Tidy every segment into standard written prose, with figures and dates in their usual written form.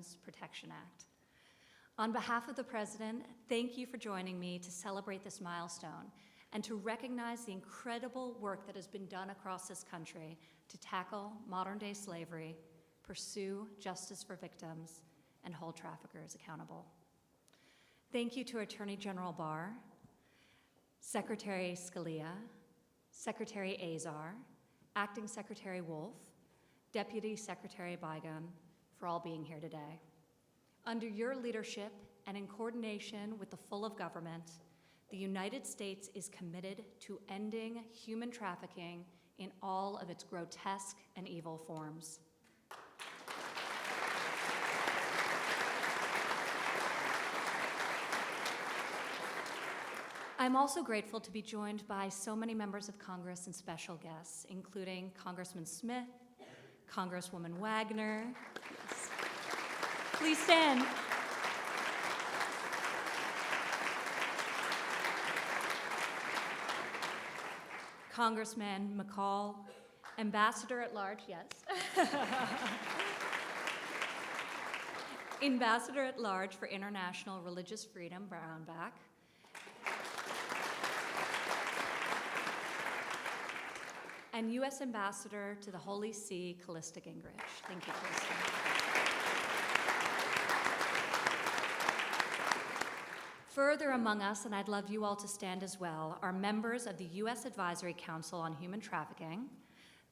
Victims Protection Act. On behalf of the President, thank you for joining me to celebrate this milestone and to recognize the incredible work that has been done across this country to tackle modern-day slavery, pursue justice for victims, and hold traffickers accountable. Thank you to Attorney General Barr, Secretary Scalia, Secretary Azar, Acting Secretary Wolf, Deputy Secretary Bygum, for all being here today. Under your leadership and in coordination with the full of government, the United States is committed to ending human trafficking in all of its grotesque and evil forms. I'm also grateful to be joined by so many members of Congress and special guests, including Congressman Smith, Congresswoman Wagner. Yes. Please stand. Congressman McCall, Ambassador at Large, yes. Ambassador at Large for International Religious Freedom, Brownback. And U.S. Ambassador to the Holy See, Callista Gingrich. Thank you, Callista. Further among us, and I'd love you all to stand as well, are members of the U.S. Advisory Council on Human Trafficking,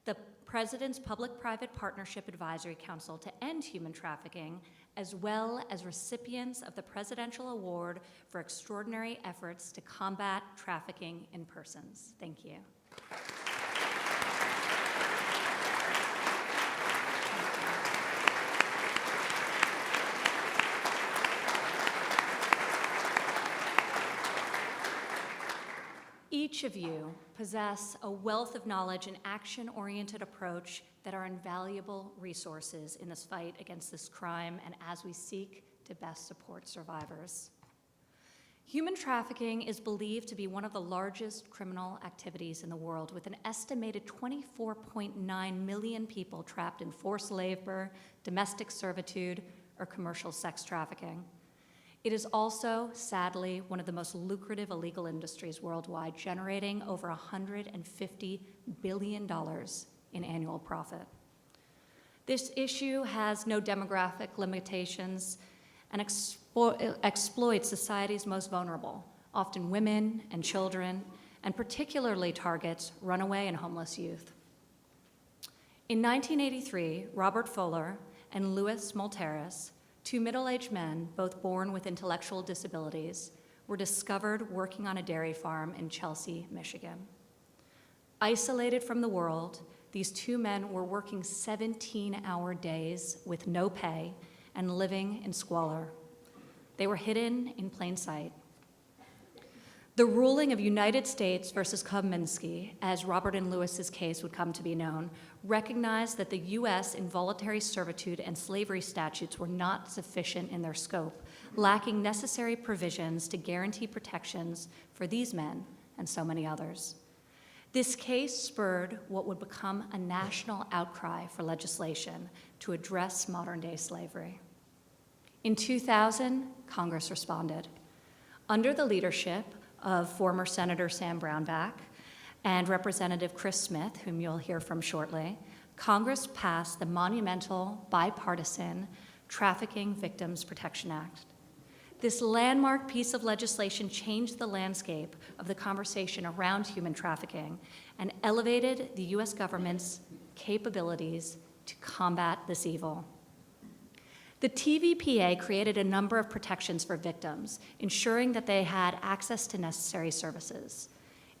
the President's Public-Private Partnership Advisory Council to End Human Trafficking, as well as recipients of the Presidential Award for Extraordinary Efforts to Combat Trafficking in Persons. Thank you. Each of you possess a wealth of knowledge and action-oriented approach that are invaluable resources in this fight against this crime and as we seek to best support survivors. Human trafficking is believed to be one of the largest criminal activities in the world, with an estimated 24.9 million people trapped in forced labor, domestic servitude, or commercial sex trafficking. It is also, sadly, one of the most lucrative illegal industries worldwide, generating over $150 billion in annual profit. This issue has no demographic limitations and exploits society's most vulnerable, often women and children, and particularly targets runaway and homeless youth. In 1983, Robert Fuller and Louis Malteris, two middle-aged men, both born with intellectual disabilities, were discovered working on a dairy farm in Chelsea, Michigan. Isolated from the world, these two men were working 17-hour days with no pay and living in squalor. They were hidden in plain sight. The ruling of United States versus Kobminski, as Robert and Lewis's case would come to be known, recognized that the U.S. involuntary servitude and slavery statutes were not sufficient in their scope, lacking necessary provisions to guarantee protections for these men and so many others. This case spurred what would become a national outcry for legislation to address modern-day slavery. In 2000, Congress responded. Under the leadership of former Senator Sam Brownback and Representative Chris Smith, whom you'll hear from shortly, Congress passed the monumental, bipartisan Trafficking Victims Protection Act. This landmark piece of legislation changed the landscape of the conversation around human trafficking and elevated the U.S. government's capabilities to combat this evil. The Tvpa created a number of protections for victims, ensuring that they had access to necessary services.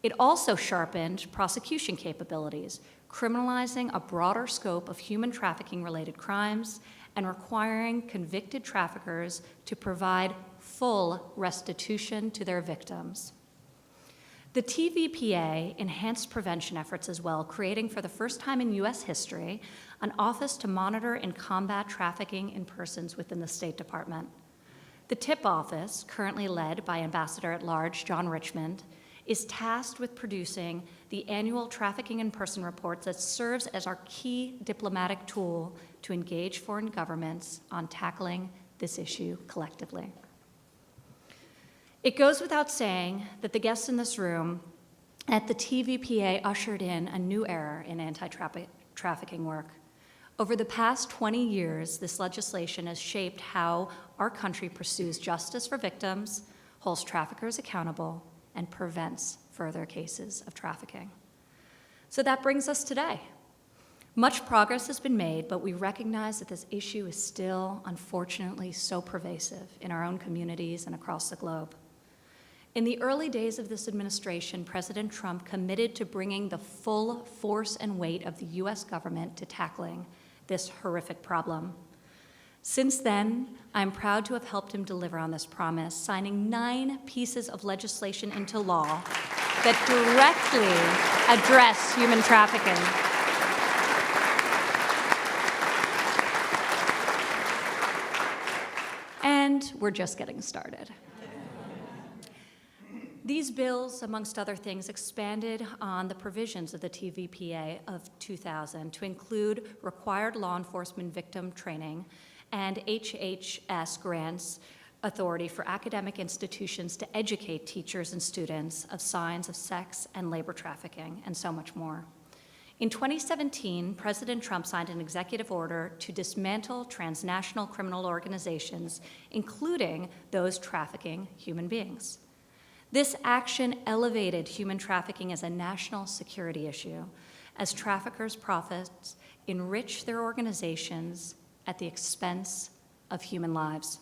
It also sharpened prosecution capabilities, criminalizing a broader scope of human trafficking-related crimes and requiring convicted traffickers to provide full restitution to their victims. The Tvpa enhanced prevention efforts as well, creating for the first time in U.S. history an office to monitor and combat trafficking in persons within the State Department. The TIP office, currently led by Ambassador at Large John Richmond, is tasked with producing the annual Trafficking in Person report that serves as our key diplomatic tool to engage foreign governments on tackling this issue collectively. It goes without saying that the guests in this room at the Tvpa ushered in a new era in anti-trafficking work. Over the past 20 years, this legislation has shaped how our country pursues justice for victims, holds traffickers accountable, and prevents further cases of trafficking. So that brings us today. Much progress has been made, but we recognize that this issue is still, unfortunately, so pervasive in our own communities and across the globe. In the early days of this administration, President Trump committed to bringing the full force and weight of the US government to tackling this horrific problem. Since then, I'm proud to have helped him deliver on this promise, signing 9 pieces of legislation into law that directly address human trafficking. And we're just getting started. These bills, amongst other things, expanded on the provisions of the Tvpa of 2000 to include required law enforcement victim training and HHS grants authority for academic institutions to educate teachers and students of signs of sex and labor trafficking, and so much more. In 2017, President Trump signed an executive order to dismantle transnational criminal organizations, including those trafficking human beings. This action elevated human trafficking as a national security issue, as traffickers' profits enrich their organizations at the expense of human lives.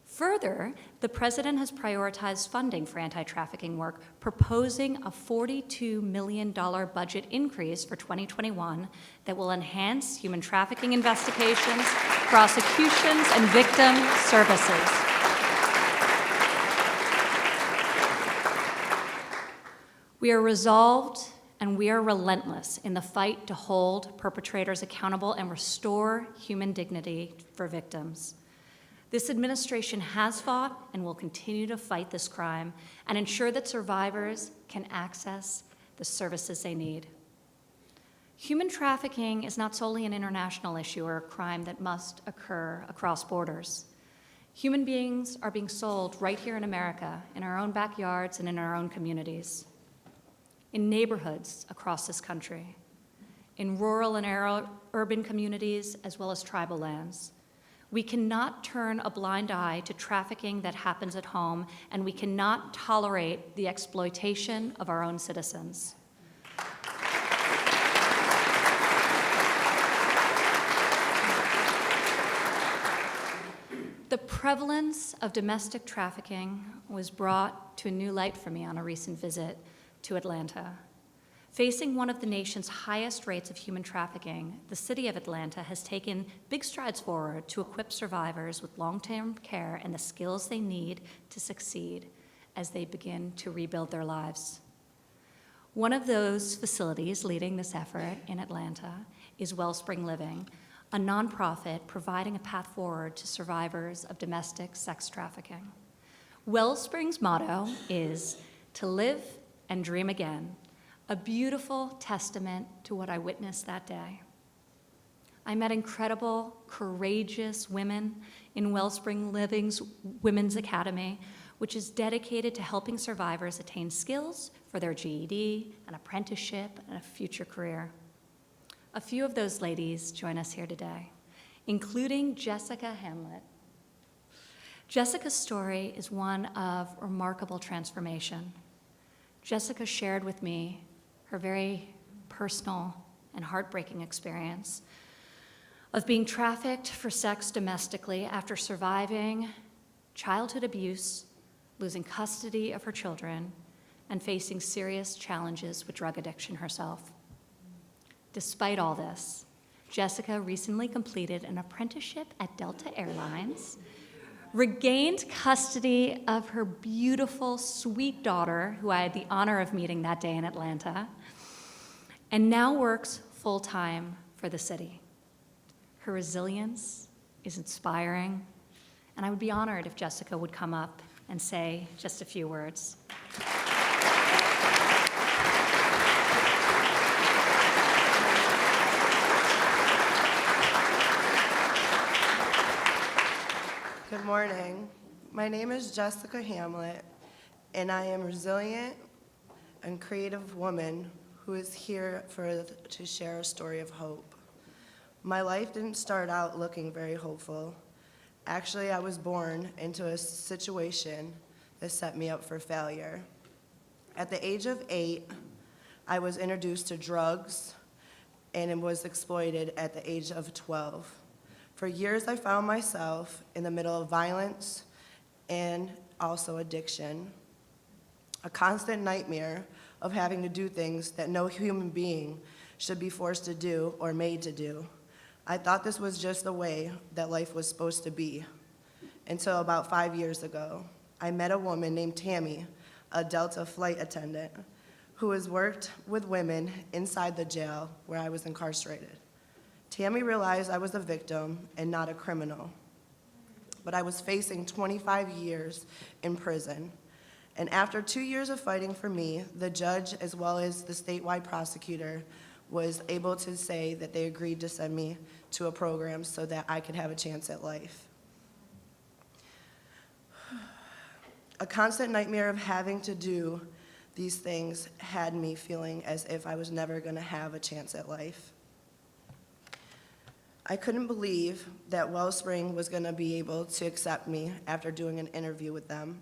Further, the president has prioritized funding for anti-trafficking work, proposing a $42 million budget increase for 2021 that will enhance human trafficking investigations, prosecutions, and victim services. We are resolved and we are relentless in the fight to hold perpetrators accountable and restore human dignity for victims. This administration has fought and will continue to fight this crime and ensure that survivors can access the services they need. Human trafficking is not solely an international issue or a crime that must occur across borders. Human beings are being sold right here in America, in our own backyards and in our own communities, in neighborhoods across this country, in rural and urban communities, as well as tribal lands. We cannot turn a blind eye to trafficking that happens at home, and we cannot tolerate the exploitation of our own citizens. The prevalence of domestic trafficking was brought to a new light for me on a recent visit to Atlanta. Facing one of the nation's highest rates of human trafficking, the city of Atlanta has taken big strides forward to equip survivors with long-term care and the skills they need to succeed as they begin to rebuild their lives. One of those facilities leading this effort in Atlanta is Wellspring Living, a nonprofit providing a path forward to survivors of domestic sex trafficking. Wellspring's motto is to live and dream again, a beautiful testament to what I witnessed that day. I met incredible, courageous women in Wellspring Living's Women's Academy, which is dedicated to helping survivors attain skills for their GED, an apprenticeship, and a future career. A few of those ladies join us here today, including Jessica Hamlin. Jessica's story is one of remarkable transformation. Jessica shared with me her very personal and heartbreaking experience of being trafficked for sex domestically after surviving childhood abuse, losing custody of her children, and facing serious challenges with drug addiction herself. Despite all this, Jessica recently completed an apprenticeship at Delta Airlines, regained custody of her beautiful, sweet daughter, who I had the honor of meeting that day in Atlanta, and now works full-time for the city. Her resilience is inspiring, and I would be honored if Jessica would come up and say just a few words. Good morning. My name is Jessica Hamlin, and I am a resilient and creative woman who is here to share a story of hope. My life didn't start out looking very hopeful. Actually, I was born into a situation that set me up for failure. At the age of 8, I was introduced to drugs and was exploited at the age of 12. For years, I found myself in the middle of violence and also addiction, a constant nightmare of having to do things that no human being should be forced to do or made to do. I thought this was just the way that life was supposed to be, until about 5 years ago. I met a woman named Tammy, a Delta flight attendant, who has worked with women inside the jail where I was incarcerated. Tammy realized I was a victim and not a criminal, but I was facing 25 years in prison. And after 2 years of fighting for me, the judge, as well as the statewide prosecutor, was able to say that they agreed to send me to a program so that I could have a chance at life. A constant nightmare of having to do these things had me feeling as if I was never going to have a chance at life. I couldn't believe that Wellspring was going to be able to accept me after doing an interview with them.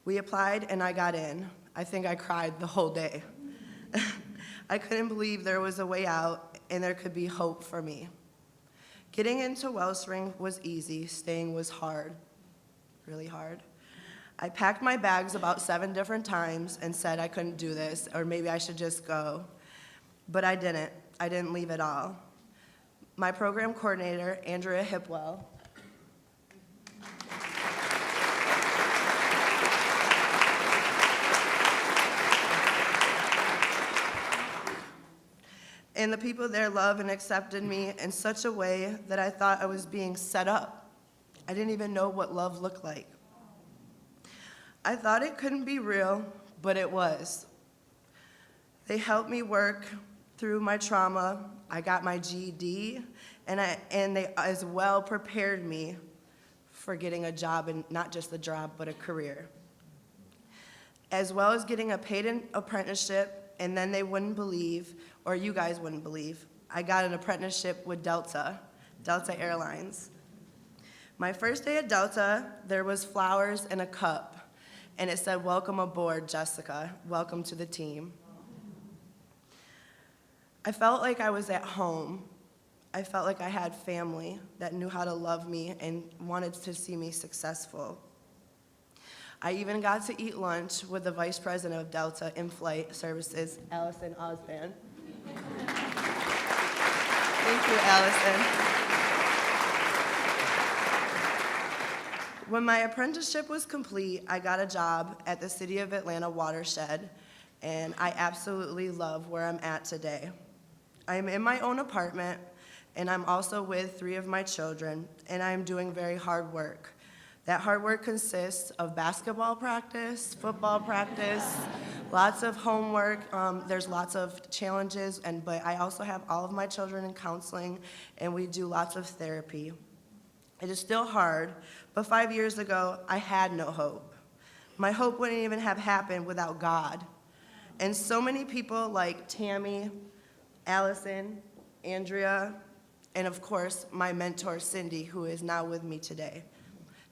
We applied and I got in. I think I cried the whole day. I couldn't believe there was a way out and there could be hope for me. Getting into Wellspring was easy, staying was hard, really hard. I packed my bags about 7 different times and said I couldn't do this, or maybe I should just go. But I didn't. I didn't leave at all. My program coordinator, Andrea Hipwell, and the people there loved and accepted me in such a way that I thought I was being set up. I didn't even know what love looked like. I thought it couldn't be real, but it was. They helped me work through my trauma. I got my GED, and they as well prepared me for getting a job, and not just a job, but a career. As well as getting a paid apprenticeship, and then they wouldn't believe, or you guys wouldn't believe, I got an apprenticeship with Delta Airlines. My first day at Delta, there was flowers and a cup, and it said, "Welcome aboard, Jessica. Welcome to the team." I felt like I was at home. I felt like I had family that knew how to love me and wanted to see me successful. I even got to eat lunch with the Vice President of Delta In-Flight Services, Allison Osband. Thank you, Allison. When my apprenticeship was complete, I got a job at the City of Atlanta watershed, and I absolutely love where I'm at today. I'm in my own apartment, and I'm also with 3 of my children, and I'm doing very hard work. That hard work consists of basketball practice, football practice, lots of homework. There's lots of challenges, but I also have all of my children in counseling, and we do lots of therapy. It is still hard, but 5 years ago, I had no hope. My hope wouldn't even have happened without God. And so many people like Tammy, Allison, Andrea, and of course, my mentor, Cindy, who is now with me today.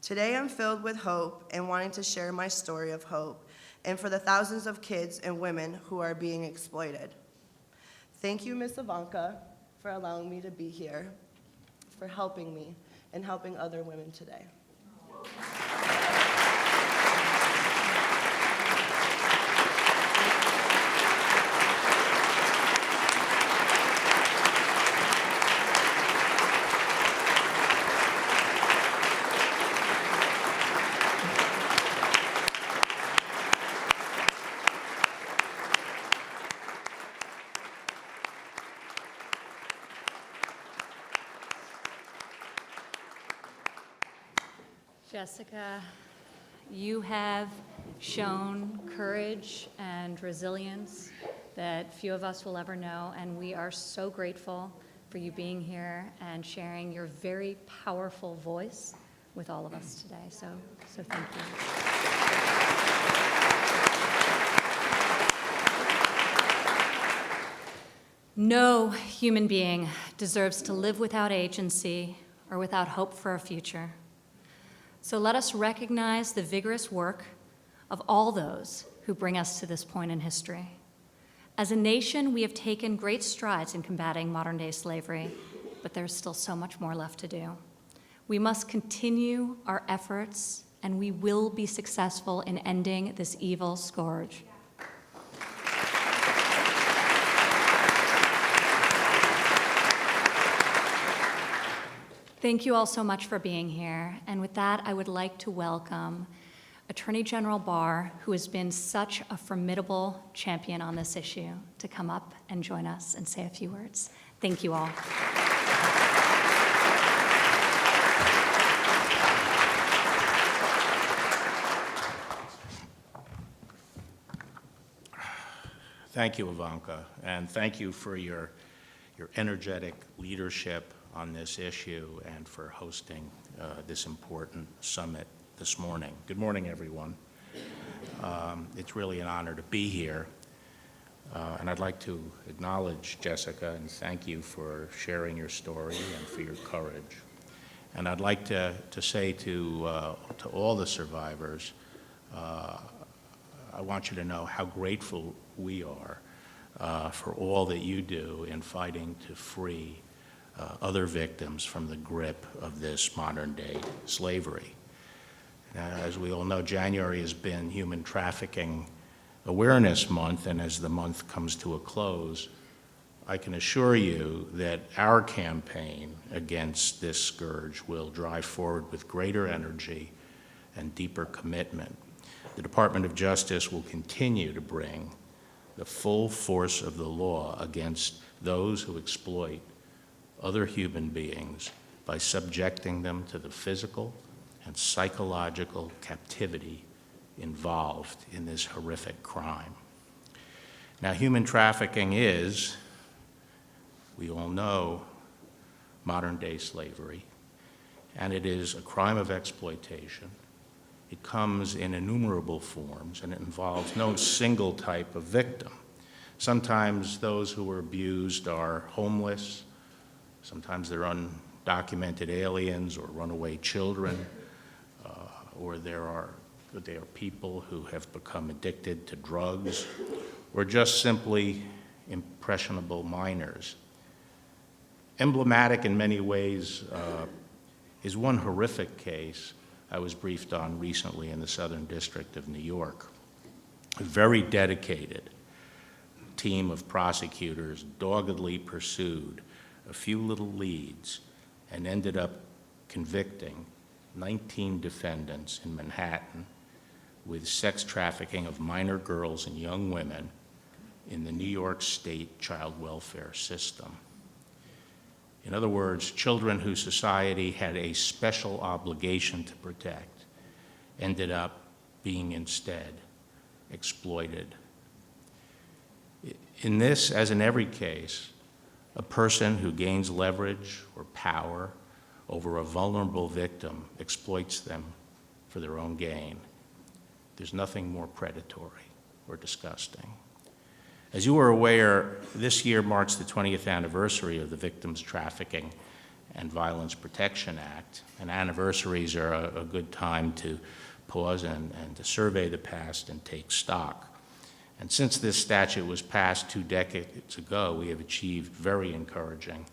Today, I'm filled with hope and wanting to share my story of hope, and for the thousands of kids and women who are being exploited. Thank you, Miss Ivanka, for allowing me to be here, for helping me and helping other women today. Jessica, you have shown courage and resilience that few of us will ever know, and we are so grateful for you being here and sharing your very powerful voice with all of us today. So thank you. No human being deserves to live without agency or without hope for a future. So let us recognize the vigorous work of all those who bring us to this point in history. As a nation, we have taken great strides in combating modern-day slavery, but there's still so much more left to do. We must continue our efforts, and we will be successful in ending this evil scourge. Thank you all so much for being here. And with that, I would like to welcome Attorney General Barr, who has been such a formidable champion on this issue, to come up and join us and say a few words. Thank you all. Thank you, Ivanka, and thank you for your energetic leadership on this issue and for hosting this important summit this morning. Good morning, everyone. It's really an honor to be here, and I'd like to acknowledge Jessica and thank you for sharing your story and for your courage. And I'd like to say to all the survivors, I want you to know how grateful we are for all that you do in fighting to free other victims from the grip of this modern-day slavery. As we all know, January has been Human Trafficking Awareness Month, and as the month comes to a close, I can assure you that our campaign against this scourge will drive forward with greater energy and deeper commitment. The Department of Justice will continue to bring the full force of the law against those who exploit other human beings by subjecting them to the physical and psychological captivity involved in this horrific crime. Now, human trafficking is, we all know, modern-day slavery, and it is a crime of exploitation. It comes in innumerable forms, and it involves no single type of victim. Sometimes those who are abused are homeless. Sometimes they're undocumented aliens or runaway children, or they are people who have become addicted to drugs, or just simply impressionable minors. Emblematic in many ways is one horrific case I was briefed on recently in the Southern District of New York. A very dedicated team of prosecutors doggedly pursued a few little leads and ended up convicting 19 defendants in Manhattan with sex trafficking of minor girls and young women in the New York State child welfare system. In other words, children whose society had a special obligation to protect ended up being instead exploited. In this, as in every case, a person who gains leverage or power over a vulnerable victim exploits them for their own gain. There's nothing more predatory or disgusting. As you are aware, this year marks the 20th anniversary of the Victims Trafficking and Violence Protection Act, and anniversaries are a good time to pause and to survey the past and take stock. And since this statute was passed 2 decades ago, we have achieved very encouraging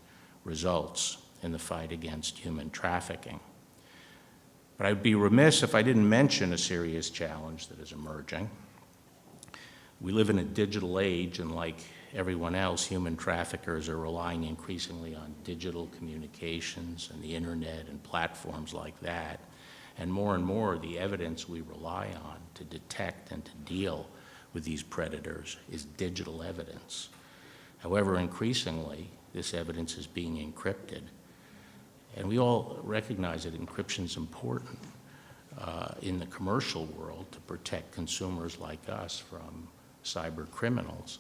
results in the fight against human trafficking. But I'd be remiss if I didn't mention a serious challenge that is emerging. We live in a digital age, and like everyone else, human traffickers are relying increasingly on digital communications and the internet and platforms like that. And more, the evidence we rely on to detect and to deal with these predators is digital evidence. However, increasingly, this evidence is being encrypted. And we all recognize that encryption is important in the commercial world to protect consumers like us from cyber criminals.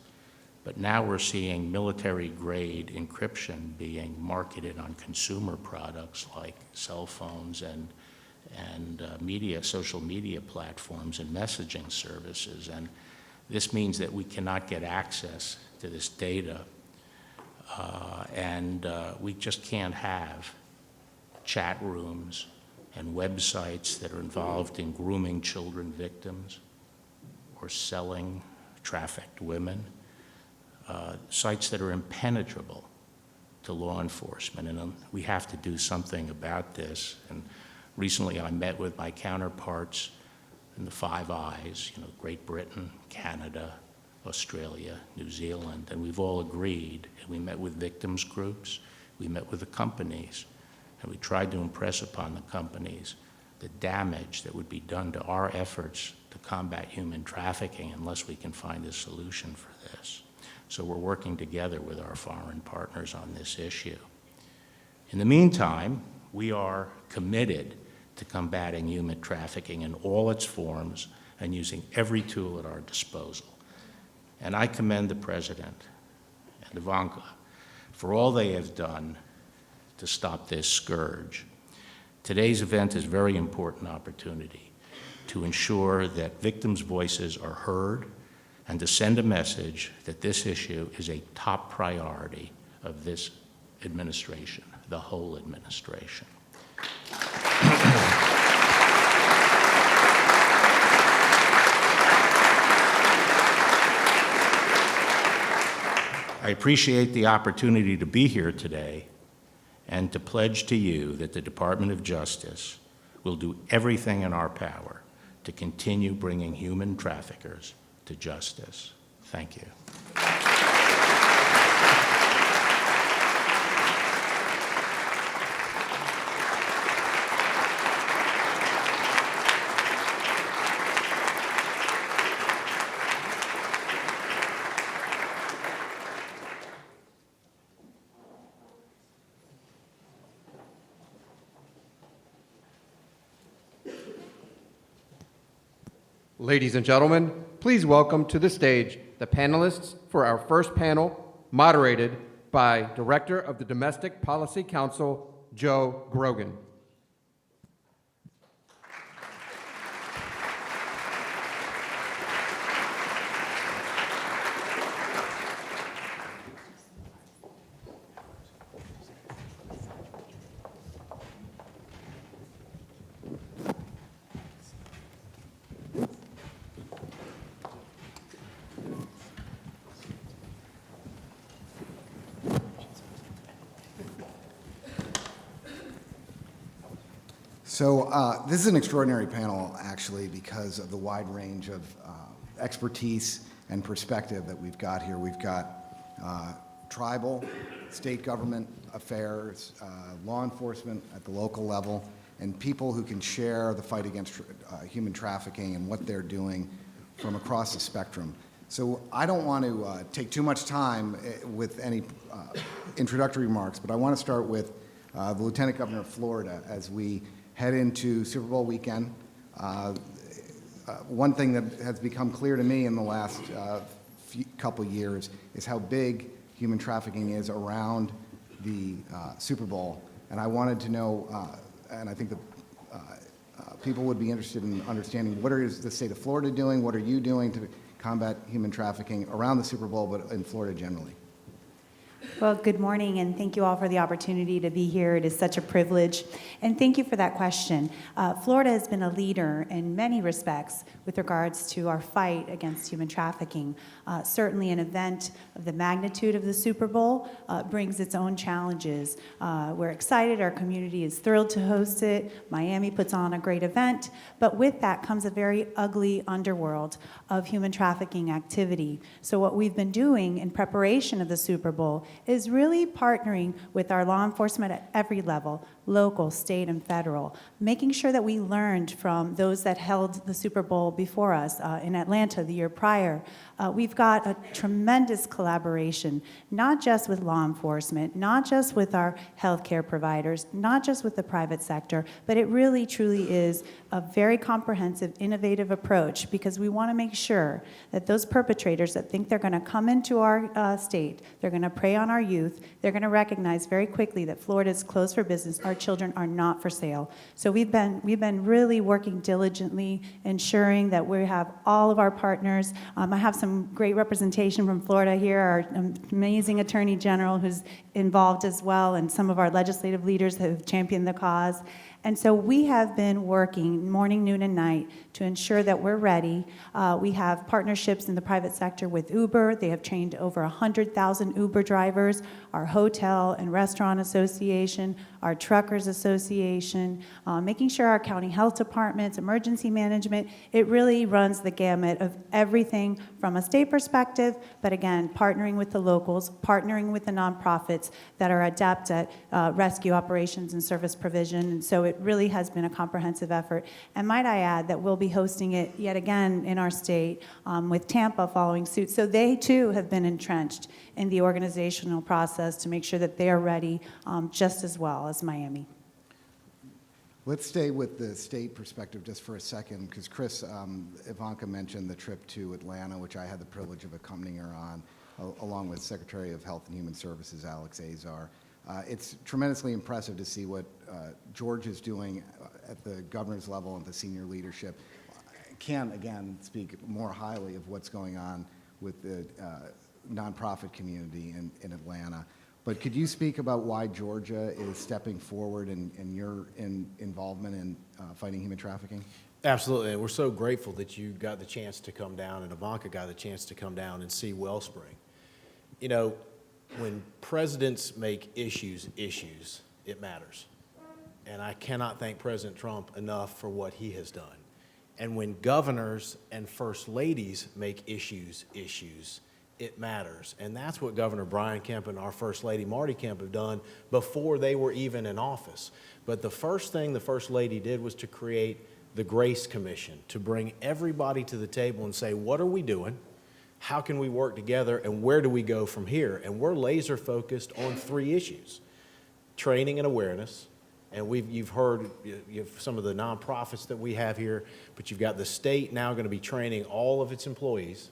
But now we're seeing military-grade encryption being marketed on consumer products like cell phones and social media platforms and messaging services. And this means that we cannot get access to this data, and we just can't have chat rooms and websites that are involved in grooming children victims or selling trafficked women, sites that are impenetrable to law enforcement. And we have to do something about this. And recently I met with my counterparts in the Five Eyes, Great Britain, Canada, Australia, New Zealand, and we've all agreed, and we met with victims groups, we met with the companies, and we tried to impress upon the companies the damage that would be done to our efforts to combat human trafficking unless we can find a solution for this. So we're working together with our foreign partners on this issue. In the meantime, we are committed to combating human trafficking in all its forms and using every tool at our disposal. And I commend the President and Ivanka for all they have done to stop this scourge. Today's event is a very important opportunity to ensure that victims' voices are heard and to send a message that this issue is a top priority of this administration, the whole administration. I appreciate the opportunity to be here today and to pledge to you that the Department of Justice will do everything in our power to continue bringing human traffickers to justice. Thank you. Ladies and gentlemen, please welcome to the stage the panelists for our first panel, moderated by Director of the Domestic Policy Council, Joe Grogan. So this is an extraordinary panel, actually, because of the wide range of expertise and perspective that we've got here. We've got tribal, state government affairs, law enforcement at the local level, and people who can share the fight against human trafficking and what they're doing from across the spectrum. So I don't want to take too much time with any introductory remarks, but I want to start with the Lieutenant Governor of Florida as we head into Super Bowl weekend. One thing that has become clear to me in the last couple years is how big human trafficking is around the Super Bowl. And I wanted to know, and I think that people would be interested in understanding, what is the state of Florida doing? What are you doing to combat human trafficking around the Super Bowl, but in Florida generally? Well, good morning, and thank you all for the opportunity to be here. It is such a privilege, and thank you for that question. Florida has been a leader in many respects with regards to our fight against human trafficking. Certainly an event of the magnitude of the Super Bowl brings its own challenges. We're excited, our community is thrilled to host it. Miami puts on a great event, but with that comes a very ugly underworld of human trafficking activity. So what we've been doing in preparation of the Super Bowl is really partnering with our law enforcement at every level, local, state, and federal, making sure that we learned from those that held the Super Bowl before us in Atlanta the year prior. We've got a tremendous collaboration, not just with law enforcement, not just with our healthcare providers, not just with the private sector, but it really, truly is a very comprehensive, innovative approach, because we want to make sure that those perpetrators that think they're going to come into our state, they're going to prey on our youth, they're going to recognize very quickly that Florida is closed for business, are our children are not for sale. So we've been really working diligently, ensuring that we have all of our partners. I have some great representation from Florida here, our amazing Attorney General who's involved as well, and some of our legislative leaders have championed the cause. And so we have been working morning, noon, and night to ensure that we're ready. We have partnerships in the private sector with Uber. They have trained over 100,000 Uber drivers, our Hotel and Restaurant Association, our Truckers Association, making sure our county health departments, emergency management, it really runs the gamut of everything from a state perspective, but again, partnering with the locals, partnering with the nonprofits that are adept at rescue operations and service provision. And so it really has been a comprehensive effort. And might I add that we'll be hosting it yet again in our state with Tampa following suit. So they too have been entrenched in the organizational process to make sure that they are ready just as well as Miami. Let's stay with the state perspective just for a second, because Chris, Ivanka mentioned the trip to Atlanta, which I had the privilege of accompanying her on, along with Secretary of Health and Human Services, Alex Azar. It's tremendously impressive to see what George is doing at the governor's level and the senior leadership. I can't, again, speak more highly of what's going on with the nonprofit community in Atlanta. But could you speak about why Georgia is stepping forward and your involvement in fighting human trafficking? Absolutely, and we're so grateful that you got the chance to come down and Ivanka got the chance to come down and see Wellspring. You know, when presidents make issues, it matters. And I cannot thank President Trump enough for what he has done. And when governors and first ladies make issues, it matters. And that's what Governor Brian Kemp and our First Lady Marty Kemp have done before they were even in office. But the first thing the First Lady did was to create the Grace Commission, to bring everybody to the table and say, what are we doing? How can we work together, and where do we go from here? And we're laser focused on 3 issues: training and awareness. And you've heard some of the nonprofits that we have here, but you've got the state now going to be training all of its employees.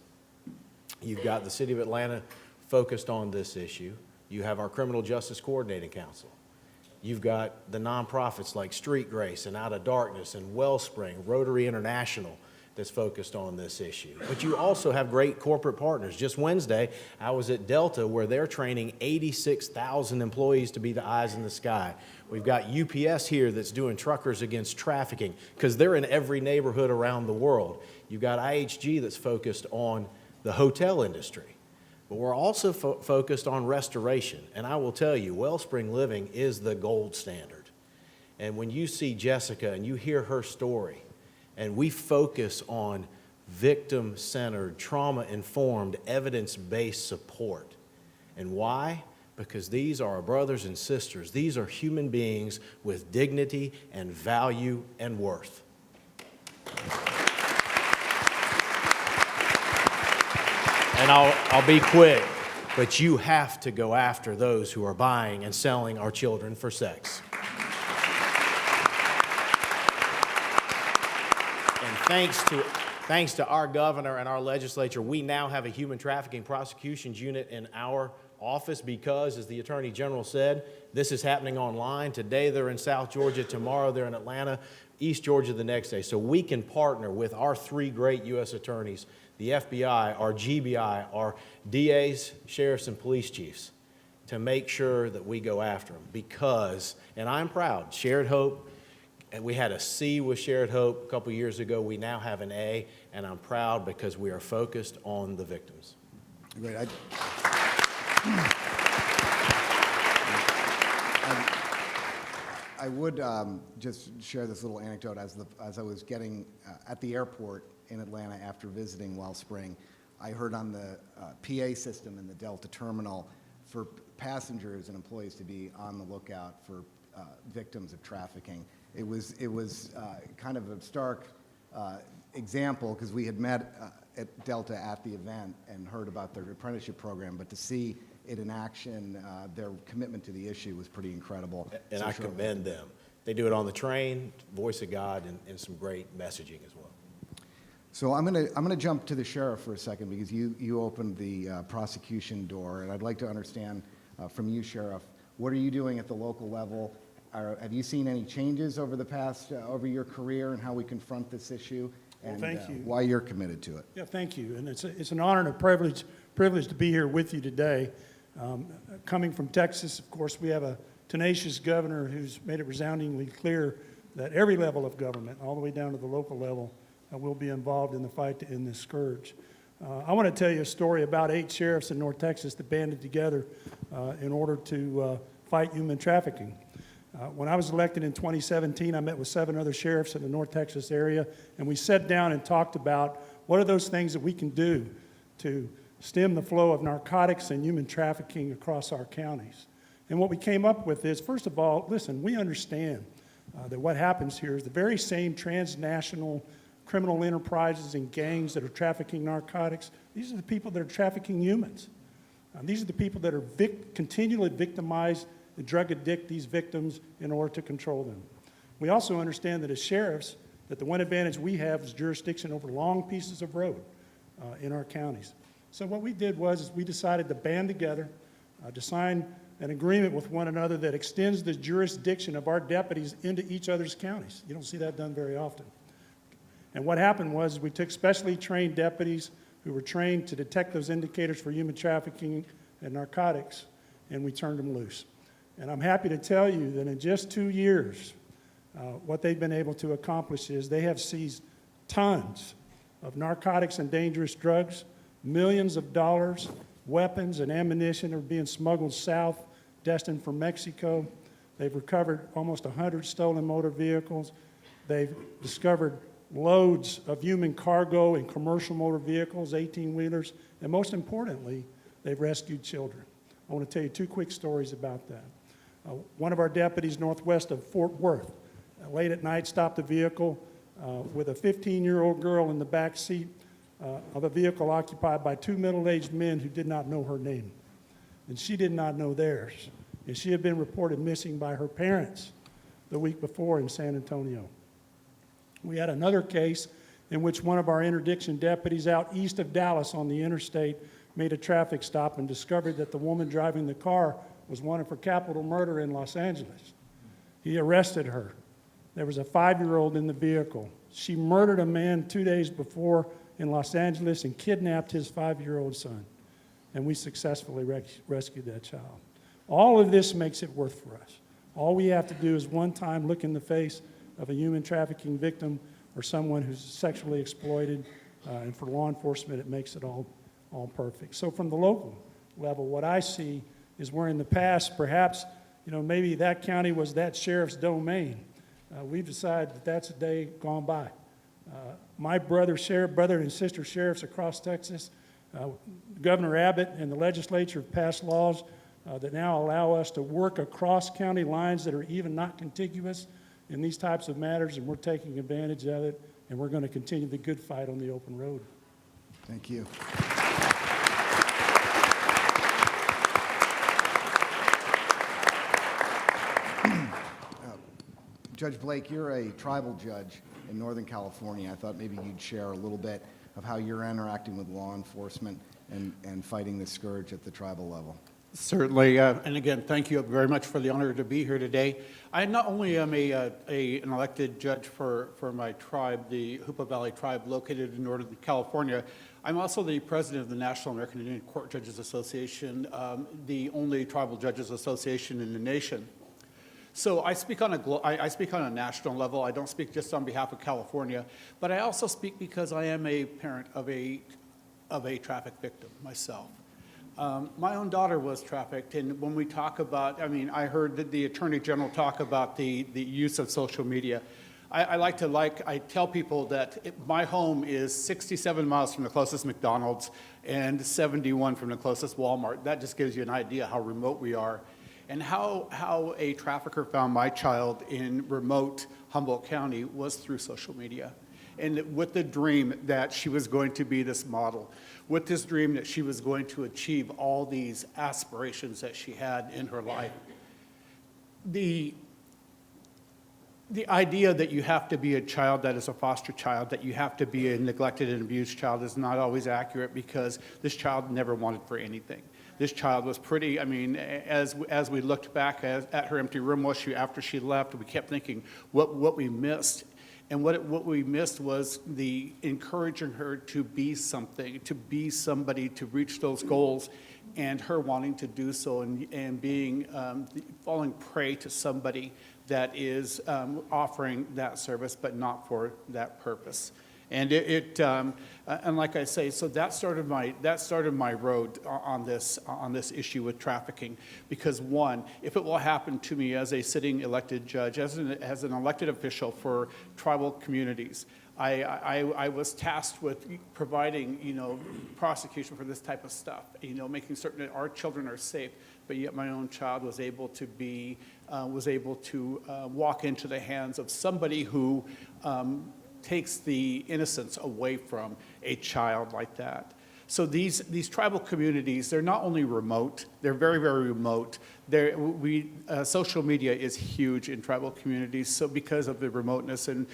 You've got the City of Atlanta focused on this issue. You have our Criminal Justice Coordinating Council. You've got the nonprofits like Street Grace and Out of Darkness and Wellspring, Rotary International, that's focused on this issue. But you also have great corporate partners. Just Wednesday, I was at Delta, where they're training 86,000 employees to be the eyes in the sky. We've got UPS here that's doing Truckers Against Trafficking, because they're in every neighborhood around the world. You've got IHG that's focused on the hotel industry. But we're also focused on restoration. And I will tell you, Wellspring Living is the gold standard. And when you see Jessica and you hear her story, and we focus on victim-centered, trauma-informed, evidence-based support. And why? Because these are our brothers and sisters. These are human beings with dignity and value and worth. And I'll be quick, but you have to go after those who are buying and selling our children for sex. Thanks to our governor and our legislature, we now have a human trafficking prosecutions unit in our office because, as the Attorney General said, this is happening online. Today they're in South Georgia, tomorrow they're in Atlanta, East Georgia the next day. So we can partner with our 3 great U.S. attorneys, the FBI, our GBI, our DAs, sheriffs, and police chiefs, to make sure that we go after them. Because, and I'm proud, Shared Hope, and we had a C with Shared Hope a couple years ago. We now have an A, and I'm proud because we are focused on the victims. Great. I would just share this little anecdote. As I was getting at the airport in Atlanta after visiting Wellspring, I heard on the PA system in the Delta terminal for passengers and employees to be on the lookout for victims of trafficking. It was kind of a stark example, because we had met at Delta at the event and heard about their apprenticeship program, but to see it in action, their commitment to the issue was pretty incredible. And I commend them. They do it on the train, voice of God, and some great messaging as well. So I'm gonna jump to the sheriff for a second, because you opened the prosecution door, and I'd like to understand from you, Sheriff, what are you doing at the local level? have you seen any changes over the past, over your career and how we confront this issue? Well, And thank you. why you're committed to it? Yeah, thank you. And it's an honor and a privilege to be here with you today. Coming from Texas, of course, we have a tenacious governor who's made it resoundingly clear that every level of government, all the way down to the local level, will be involved in the fight to end this scourge. I want to tell you a story about 8 sheriffs in North Texas that banded together in order to fight human trafficking. When I was elected in 2017, I met with 7 other sheriffs in the North Texas area, and we sat down and talked about what are those things that we can do to stem the flow of narcotics and human trafficking across our counties. And what we came up with is, first of all, listen, we understand that what happens here is the very same transnational criminal enterprises and gangs that are trafficking narcotics, these are the people that are trafficking humans. These are the people that are continually victimize and drug addict these victims in order to control them. We also understand that as sheriffs, that the one advantage we have is jurisdiction over long pieces of road in our counties. So what we did was we decided to band together, to sign an agreement with one another that extends the jurisdiction of our deputies into each other's counties. You don't see that done very often. And what happened was we took specially trained deputies who were trained to detect those indicators for human trafficking and narcotics, and we turned them loose. And I'm happy to tell you that in just 2 years, what they've been able to accomplish is they have seized tons of narcotics and dangerous drugs, millions of dollars, weapons and ammunition are being smuggled south, destined for Mexico. They've recovered almost 100 stolen motor vehicles. They've discovered loads of human cargo in commercial motor vehicles, 18-wheelers, and most importantly, they've rescued children. I want to tell you 2 quick stories about that. One of our deputies northwest of Fort Worth, late at night, stopped a vehicle with a 15-year-old girl in the back seat of a vehicle occupied by 2 middle-aged men who did not know her name. And she did not know theirs. And she had been reported missing by her parents the week before in San Antonio. We had another case in which one of our interdiction deputies out east of Dallas on the interstate made a traffic stop and discovered that the woman driving the car was wanted for capital murder in Los Angeles. He arrested her. There was a 5-year-old in the vehicle. She murdered a man 2 days before in Los Angeles and kidnapped his 5-year-old son. And we successfully rescued that child. All of this makes it worth for us. All we have to do is one time look in the face of a human trafficking victim or someone who's sexually exploited, and for law enforcement, it makes it all perfect. So from the local level, what I see is where in the past, perhaps, maybe that county was that sheriff's domain. We've decided that that's a day gone by. My brother and sister sheriffs across Texas, Governor Abbott and the legislature have passed laws that now allow us to work across county lines that are even not contiguous in these types of matters, and we're taking advantage of it, and we're going to continue the good fight on the open road. Thank you. Judge Blake, you're a tribal judge in Northern California. I thought maybe you'd share a little bit of how you're interacting with law enforcement and fighting the scourge at the tribal level. Certainly, and again, thank you very much for the honor to be here today. I not only am an elected judge for my tribe, the Hoopa Valley tribe located in Northern California, I'm also the president of the National American Indian Court Judges Association, the only tribal judges association in the nation. So I speak on a national level. I don't speak just on behalf of California, but I also speak because I am a parent of a trafficked victim myself. My own daughter was trafficked, and when we talk about, I heard that the Attorney General talk about the use of social media. I tell people that my home is 67 miles from the closest McDonald's and 71 from the closest Walmart. That just gives you an idea how remote we are. And how a trafficker found my child in remote Humboldt County was through social media. And with the dream that she was going to be this model, with this dream that she was going to achieve all these aspirations that she had in her life. The idea that you have to be a child that is a foster child, that you have to be a neglected and abused child is not always accurate, because this child never wanted for anything. this child was pretty, I mean, as we looked back at her empty room after she left, we kept thinking what we missed. And what we missed was the encouraging her to be something, to be somebody, to reach those goals, and her wanting to do so and being, falling prey to somebody that is offering that service, but not for that purpose. And and like I say, so that started my road on this issue with trafficking. Because one, if it will happen to me as a sitting elected judge, as an elected official for tribal communities, I was tasked with providing, prosecution for this type of stuff, making certain that our children are safe. But yet my own child was able to walk into the hands of somebody who takes the innocence away from a child like that. So these tribal communities, they're not only remote, they're very, very remote. Social media is huge in tribal communities, so because of the remoteness, and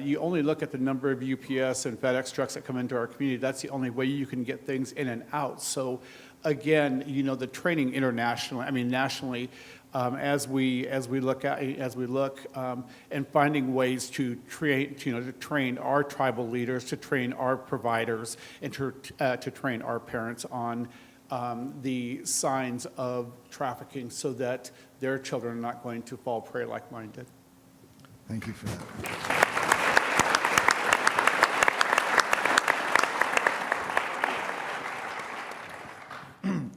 you only look at the number of UPS and FedEx trucks that come into our community, that's the only way you can get things in and out. So again, the training nationally, as we look and finding ways to train our tribal leaders, to train our providers, and to train our parents on the signs of trafficking, so that their children are not going to fall prey like mine did. Thank you for that.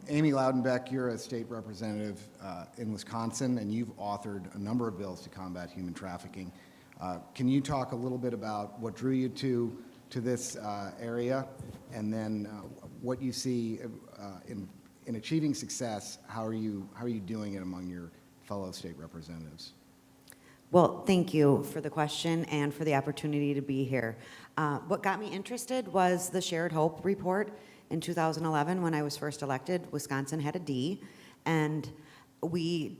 Amy Loudenbeck, you're a state representative in Wisconsin, and you've authored a number of bills to combat human trafficking. Can you talk a little bit about what drew you to this area, and then what you see in achieving success? How are you doing it among your fellow state representatives? Well, thank you for the question and for the opportunity to be here. What got me interested was the Shared Hope report. In 2011, when I was first elected, Wisconsin had a D, and we,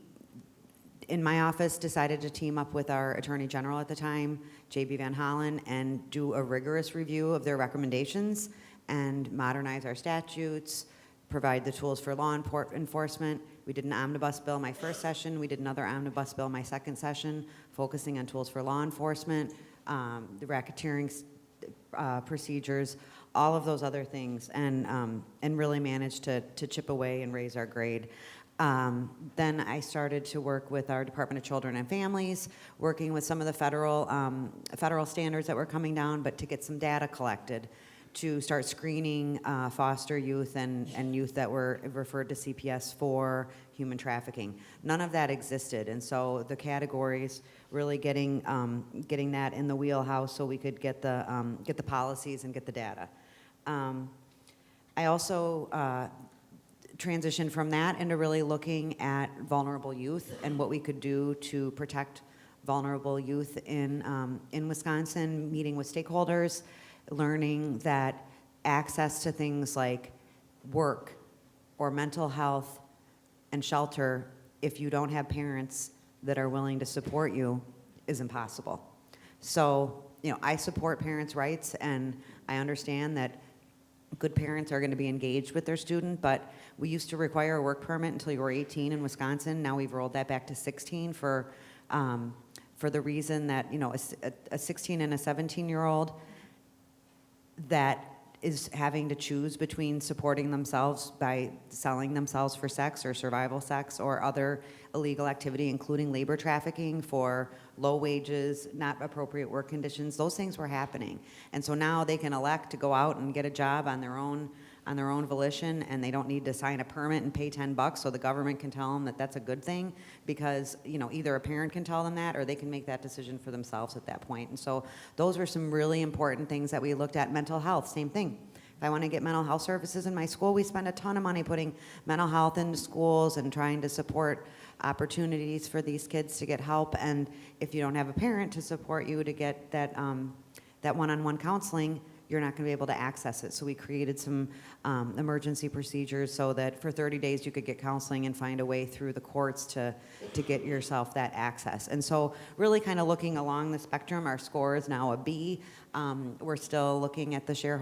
in my office, decided to team up with our Attorney General at the time, J.B. Van Hollen, and do a rigorous review of their recommendations and modernize our statutes, provide the tools for law enforcement. We did an omnibus bill my first session. We did another omnibus bill my second session, focusing on tools for law enforcement, the racketeering procedures, all of those other things, and really managed to chip away and raise our grade. Then I started to work with our Department of Children and Families, working with some of the federal standards that were coming down, but to get some data collected to start screening foster youth and youth that were referred to CPS for human trafficking. None of that existed, and so the categories, really getting that in the wheelhouse so we could get the policies and get the data. I also transitioned from that into really looking at vulnerable youth and what we could do to protect vulnerable youth in Wisconsin, meeting with stakeholders, learning that access to things like work or mental health and shelter, if you don't have parents that are willing to support you, is impossible. So, I support parents' rights, and I understand that good parents are going to be engaged with their student, but we used to require a work permit until you were 18 in Wisconsin. Now we've rolled that back to 16 for the reason that, a 16 and a 17-year-old that is having to choose between supporting themselves by selling themselves for sex or survival sex or other illegal activity, including labor trafficking for low wages, not appropriate work conditions. Those things were happening. And so now they can elect to go out and get a job on their own volition, and they don't need to sign a permit and pay $10 so the government can tell them that that's a good thing, because either a parent can tell them that or they can make that decision for themselves at that point. And so those were some really important things that we looked at. Mental health, same thing. If I want to get mental health services in my school, we spend a ton of money putting mental health into schools and trying to support opportunities for these kids to get help. And if you don't have a parent to support you to get that one-on-one counseling, you're not going to be able to access it. So we created some emergency procedures so that for 30 days you could get counseling and find a way through the courts to get yourself that access. And so really kind of looking along the spectrum, our score is now a B. We're still looking at the shared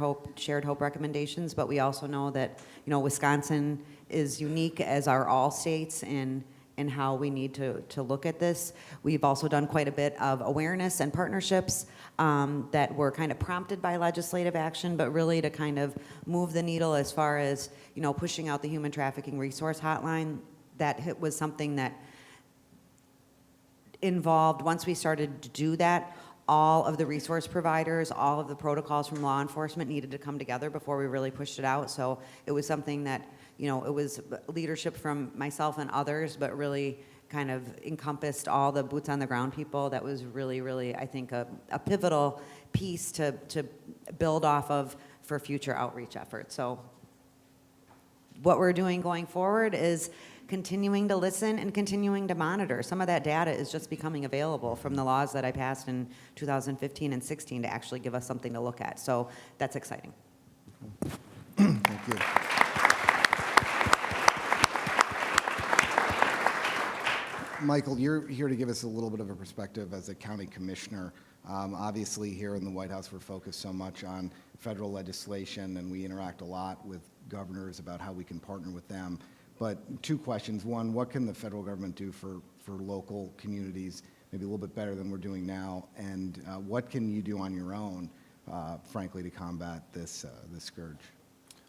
hope recommendations, but we also know that, you know, Wisconsin is unique, as are all states, in how we need to look at this. We've also done quite a bit of awareness and partnerships that were kind of prompted by legislative action, but really to kind of move the needle as far as, you know, pushing out the Human Trafficking Resource Hotline. That was something that involved, once we started to do that, all of the resource providers, all of the protocols from law enforcement needed to come together before we really pushed it out. So it was something that, you know, it was leadership from myself and others, but really kind of encompassed all the boots on the ground people. That was really, really, I think, a pivotal piece to build off of for future outreach efforts. So what we're doing going forward is continuing to listen and continuing to monitor. Some of that data is just becoming available from the laws that I passed in 2015 and 16 to actually give us something to look at. So that's exciting. Thank you. Michael, you're here to give us a little bit of a perspective as a county commissioner. Obviously, here in the White House, we're focused so much on federal legislation, and we interact a lot with governors about how we can partner with them. But two questions. One, what can the federal government do for local communities, maybe a little bit better than we're doing now? And what can you do on your own, frankly, to combat this scourge?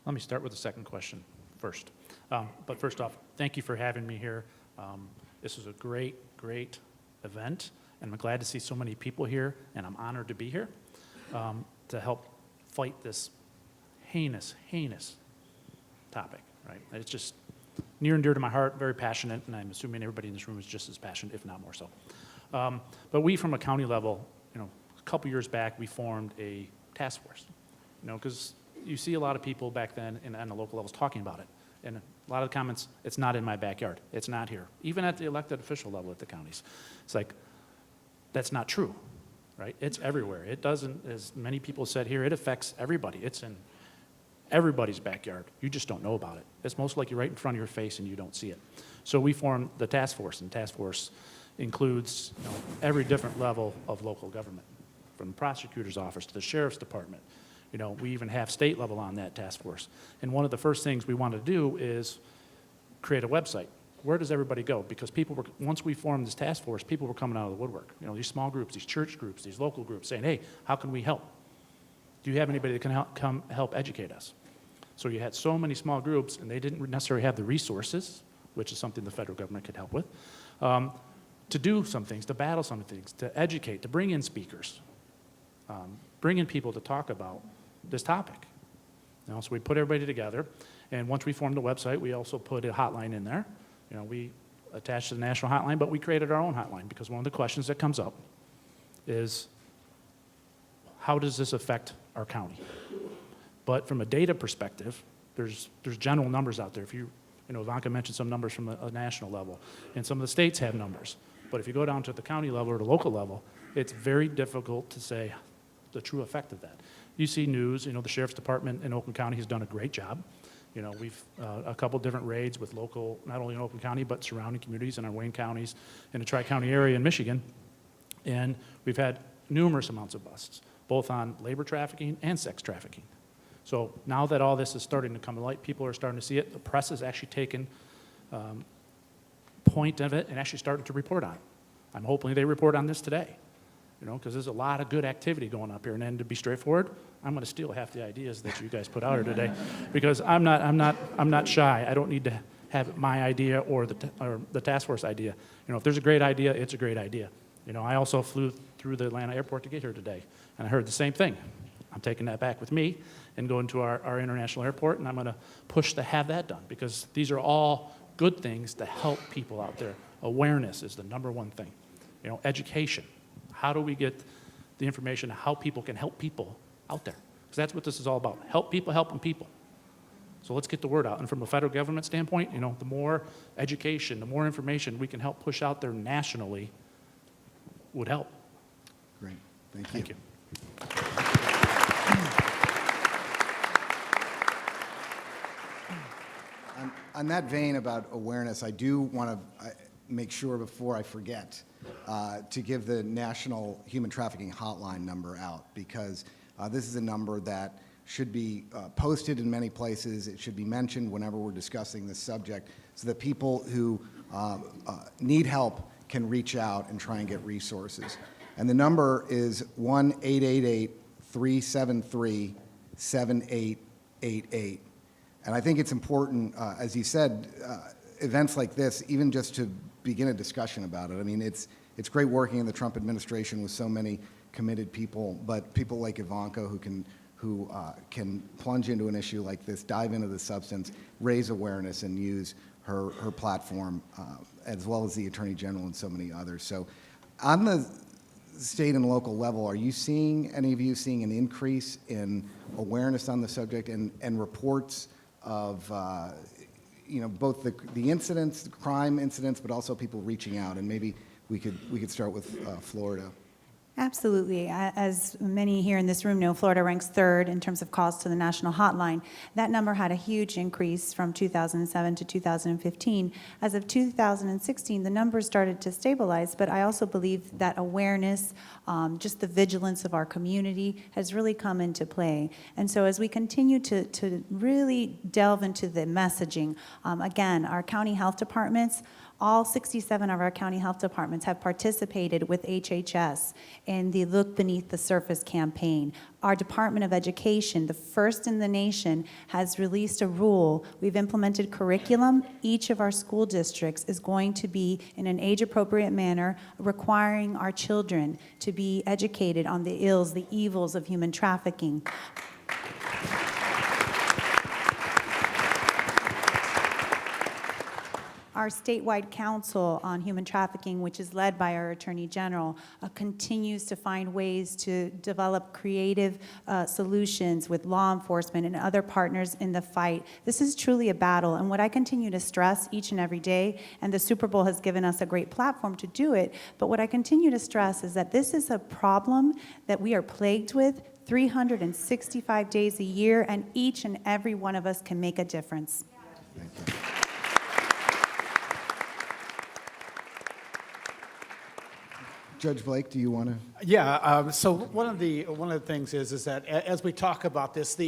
Let me start with the second question first. But first off, thank you for having me here. This is a great, great event, and I'm glad to see so many people here, and I'm honored to be here to help fight this heinous, heinous topic, right? It's just near and dear to my heart, very passionate, and I'm assuming everybody in this room is just as passionate, if not more so. But we, from a county level, you know, a couple years back, we formed a task force, you know, because you see a lot of people back then on the local levels talking about it. And a lot of the comments, it's not in my backyard. It's not here. Even at the elected official level at the counties. It's like, that's not true, right? It's everywhere. It doesn't, as many people said here, it affects everybody. It's in everybody's backyard. You just don't know about it. It's most likely right in front of your face and you don't see it. So we formed the task force, and task force includes, you know, every different level of local government, from the prosecutor's office to the sheriff's department. You know, we even have state level on that task force. And one of the first things we want to do is create a website. Where does everybody go? Because people were, once we formed this task force, people were coming out of the woodwork. You know, these small groups, these church groups, these local groups saying, hey, how can we help? Do you have anybody that can come help educate us? So you had so many small groups, and they didn't necessarily have the resources, which is something the federal government could help with, to do some things, to battle some things, to educate, to bring in speakers, bring in people to talk about this topic. You know, so we put everybody together, and once we formed the website, we also put a hotline in there. You know, we attached to the national hotline, but we created our own hotline, because one of the questions that comes up is, how does this affect our county? But from a data perspective, there's general numbers out there. If you know, Ivanka mentioned some numbers from a national level, and some of the states have numbers. But if you go down to the county level or the local level, it's very difficult to say the true effect of that. You see news, you know, the Sheriff's Department in Oakland County has done a great job. You know, we've a couple different raids with local, not only in Oakland County, but surrounding communities in our Wayne counties, in the Tri-County area in Michigan. And we've had numerous amounts of busts, both on labor trafficking and sex trafficking. So now that all this is starting to come to light, people are starting to see it. The press has actually taken point of it and actually started to report on it. I'm hoping they report on this today. You know, because there's a lot of good activity going up here. And then to be straightforward, I'm going to steal half the ideas that you guys put out here today, because I'm not shy. I don't need to have my idea or the task force idea. You know, if there's a great idea, it's a great idea. You know, I also flew through the Atlanta airport to get here today, and I heard the same thing. I'm taking that back with me and going to our international airport, and I'm going to push to have that done, because these are all good things to help people out there. Awareness is the number one thing. You know, education. How do we get the information how people can help people out there? Because that's what this is all about. Help people helping people. So let's get the word out. And from a federal government standpoint, you know, the more education, the more information we can help push out there nationally would help. Great. Thank you. Thank you. On that vein about awareness, I do want to make sure before I forget to give the National Human Trafficking Hotline number out, because this is a number that should be posted in many places. It should be mentioned whenever we're discussing this subject so that people who need help can reach out and try and get resources. And the number is 1-888-373-7888. And I think it's important, as you said, events like this, even just to begin a discussion about it. I mean, it's great working in the Trump administration with so many committed people, but people like Ivanka who can plunge into an issue like this, dive into the substance, raise awareness, and use her platform, as well as the Attorney General and so many others. So on the state and local level, are you seeing, any of you seeing an increase in awareness on the subject and reports of, both the incidents, the crime incidents, but also people reaching out? And maybe we could start with Florida. Absolutely. As many here in this room know, Florida ranks third in terms of calls to the national hotline. That number had a huge increase from 2007 to 2015. As of 2016, the numbers started to stabilize, but I also believe that awareness, just the vigilance of our community has really come into play. And so as we continue to really delve into the messaging, again, our county health departments, all 67 of our county health departments have participated with HHS in the Look Beneath the Surface campaign. Our Department of Education, the first in the nation, has released a rule. We've implemented curriculum. Each of our school districts is going to be, in an age-appropriate manner, requiring our children to be educated on the ills, the evils of human trafficking. Our statewide council on human trafficking, which is led by our Attorney General, continues to find ways to develop creative solutions with law enforcement and other partners in the fight. This is truly a battle, and what I continue to stress each and every day, and the Super Bowl has given us a great platform to do it, but what I continue to stress is that this is a problem that we are plagued with 365 days a year, and each and every one of us can make a difference. Thank you. Judge Blake, do you want to? Yeah. So one of the things is that as we talk about this,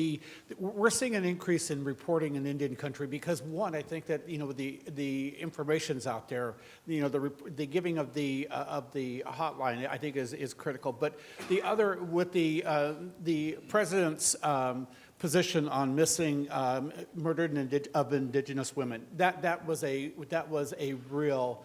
we're seeing an increase in reporting in Indian country because one, I think that the information's out there. The giving of the hotline, I think, is critical. But the other, with the president's position on missing, murdered of indigenous women, that was a real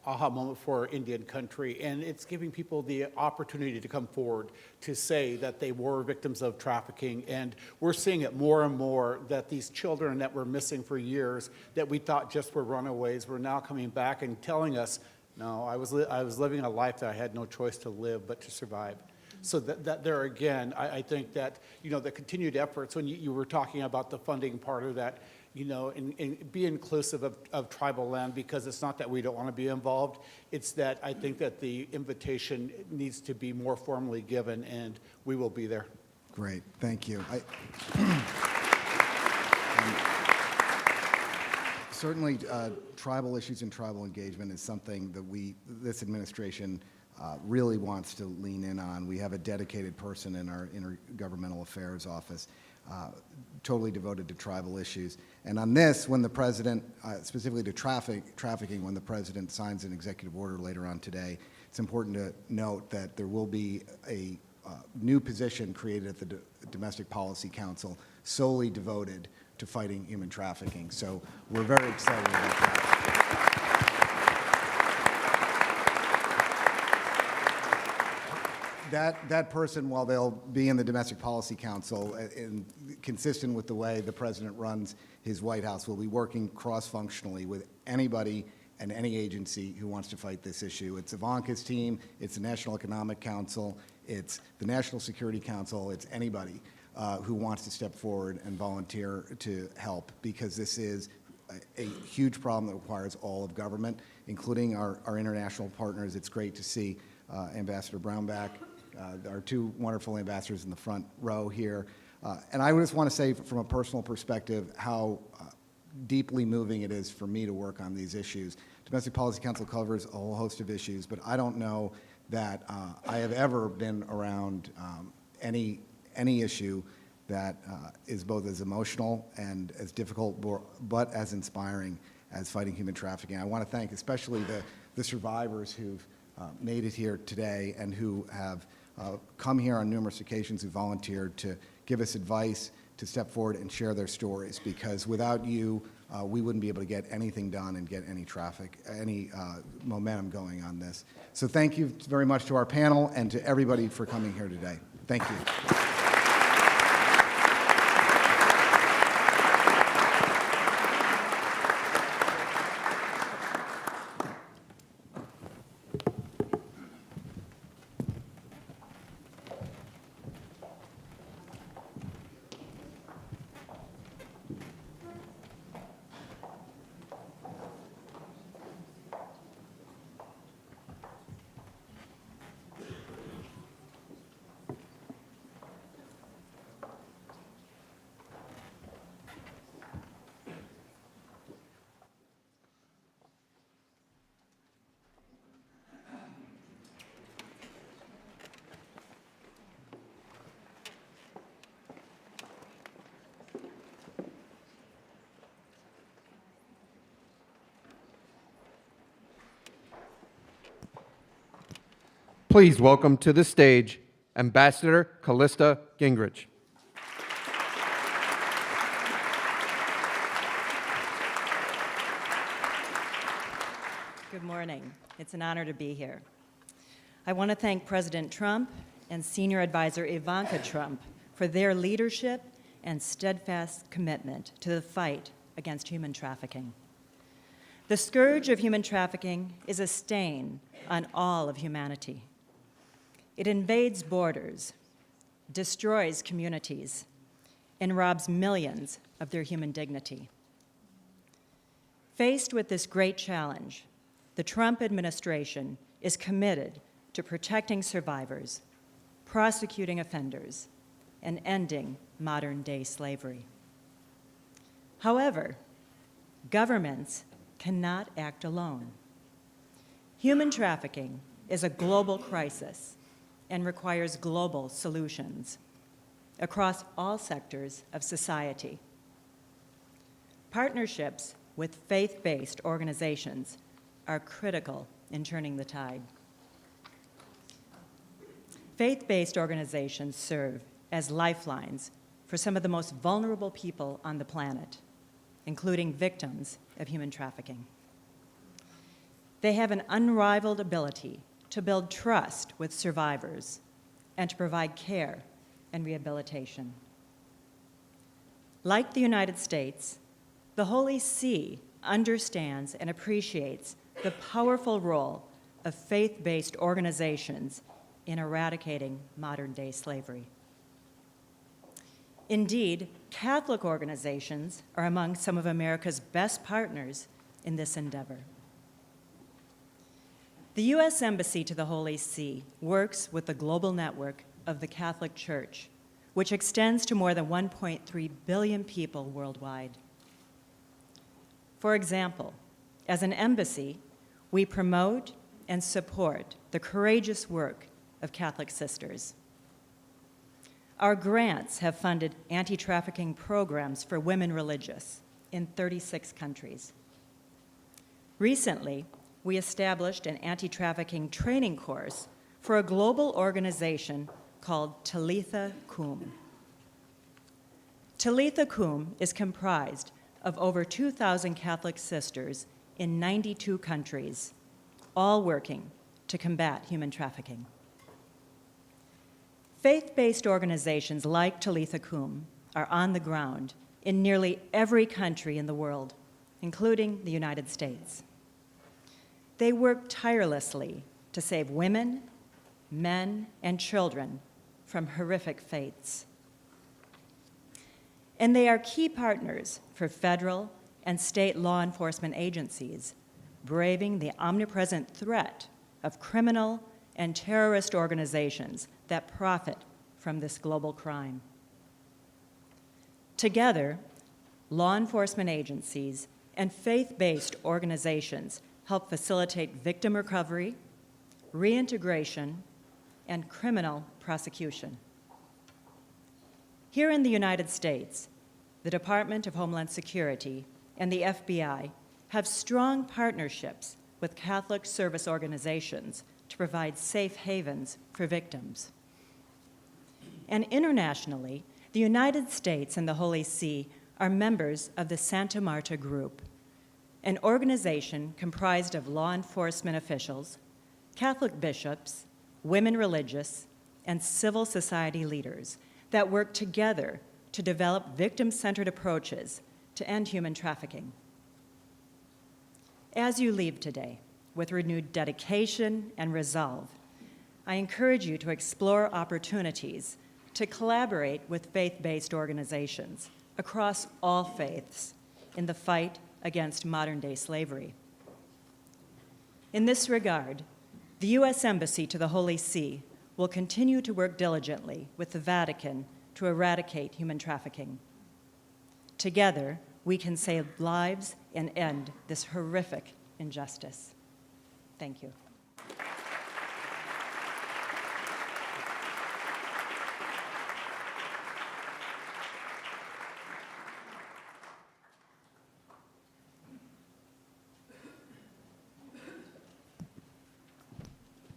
aha moment for Indian country, and it's giving people the opportunity to come forward to say that they were victims of trafficking, and we're seeing it more and more that these children that were missing for years that we thought just were runaways were now coming back and telling us, no, I was living a life that I had no choice to live but to survive. So that there again, I think that the continued efforts, when you were talking about the funding part of that, and be inclusive of tribal land, because it's not that we don't want to be involved, it's that I think that the invitation needs to be more formally given, and we will be there. Great, thank you. Certainly, tribal issues and tribal engagement is something that this administration really wants to lean in on. We have a dedicated person in our Intergovernmental Affairs office totally devoted to tribal issues. And on this, when the president, specifically to trafficking, when the president signs an executive order later on today, it's important to note that there will be a new position created at the Domestic Policy Council solely devoted to fighting human trafficking. So we're very excited about that. That person, while they'll be in the Domestic Policy Council, consistent with the way the president runs his White House, will be working cross-functionally with anybody and any agency who wants to fight this issue. It's Ivanka's team, it's the National Economic Council, it's the National Security Council, it's anybody who wants to step forward and volunteer to help, because this is a huge problem that requires all of government, including our international partners. It's great to see Ambassador Brownback, our two wonderful ambassadors in the front row here, And I just want to say from a personal perspective how deeply moving it is for me to work on these issues. Domestic Policy Council covers a whole host of issues, but I don't know that I have ever been around any issue that is both as emotional and as difficult, but as inspiring as fighting human trafficking. I want to thank especially the survivors who've made it here today and who have come here on numerous occasions, who volunteered to give us advice, to step forward and share their stories, because without you, we wouldn't be able to get anything done and get any momentum going on this. So thank you very much to our panel and to everybody for coming here today. Thank you. Please welcome to the stage Ambassador Callista Gingrich. Good morning. It's an honor to be here. I want to thank President Trump and Senior Advisor Ivanka Trump for their leadership and steadfast commitment to the fight against human trafficking. The scourge of human trafficking is a stain on all of humanity. It invades borders, destroys communities, and robs millions of their human dignity. Faced with this great challenge, the Trump administration is committed to protecting survivors, prosecuting offenders, and ending modern-day slavery. However, governments cannot act alone. Human trafficking is a global crisis and requires global solutions across all sectors of society. Partnerships with faith-based organizations are critical in turning the tide. Faith-based organizations serve as lifelines for some of the most vulnerable people on the planet, including victims of human trafficking. They have an unrivaled ability to build trust with survivors and to provide care and rehabilitation. Like the United States, the Holy See understands and appreciates the powerful role of faith-based organizations in eradicating modern-day slavery. Indeed, Catholic organizations are among some of America's best partners in this endeavor. The U.S. Embassy to the Holy See works with the global network of the Catholic Church, which extends to more than 1.3 billion people worldwide. For example, as an embassy, we promote and support the courageous work of Catholic sisters. Our grants have funded anti-trafficking programs for women religious in 36 countries. Recently, we established an anti-trafficking training course for a global organization called Talitha Kum. Talitha Kum is comprised of over 2,000 Catholic sisters in 92 countries, all working to combat human trafficking. Faith-based organizations like Talitha Kum are on the ground in nearly every country in the world, including the United States. They work tirelessly to save women, men, and children from horrific fates. And they are key partners for federal and state law enforcement agencies, braving the omnipresent threat of criminal and terrorist organizations that profit from this global crime. Together, law enforcement agencies and faith-based organizations help facilitate victim recovery, reintegration, and criminal prosecution. Here in the United States, the Department of Homeland Security and the FBI have strong partnerships with Catholic service organizations to provide safe havens for victims. And internationally, the United States and the Holy See are members of the Santa Marta Group, an organization comprised of law enforcement officials, Catholic bishops, women religious, and civil society leaders that work together to develop victim-centered approaches to end human trafficking. As you leave today with renewed dedication and resolve, I encourage you to explore opportunities to collaborate with faith-based organizations across all faiths in the fight against modern-day slavery. In this regard, the U.S. Embassy to the Holy See will continue to work diligently with the Vatican to eradicate human trafficking. Together, we can save lives and end this horrific injustice. Thank you.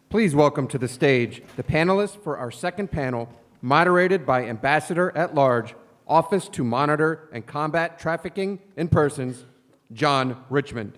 Please welcome to the stage the panelists for our second panel, moderated by Ambassador at Large, Office to Monitor and Combat Trafficking in Persons, John Richmond.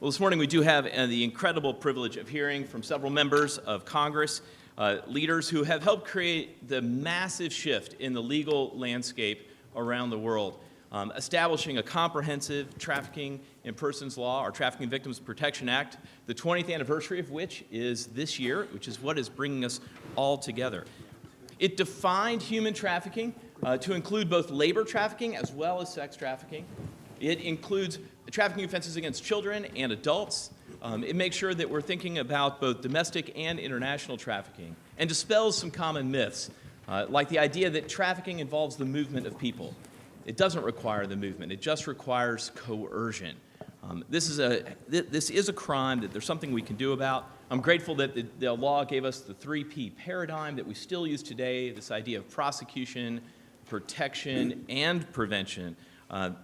Well, this morning we do have the incredible privilege of hearing from several members of Congress, leaders who have helped create the massive shift in the legal landscape around the world, establishing a comprehensive trafficking in persons law, our Trafficking Victims Protection Act, the 20th anniversary of which is this year, which is what is bringing us all together. It defined human trafficking to include both labor trafficking as well as sex trafficking. It includes trafficking offenses against children and adults. It makes sure that we're thinking about both domestic and international trafficking and dispels some common myths, like the idea that trafficking involves the movement of people. It doesn't require the movement. It just requires coercion. This is a crime that there's something we can do about. I'm grateful that the law gave us the 3P paradigm that we still use today, this idea of prosecution, protection, and prevention.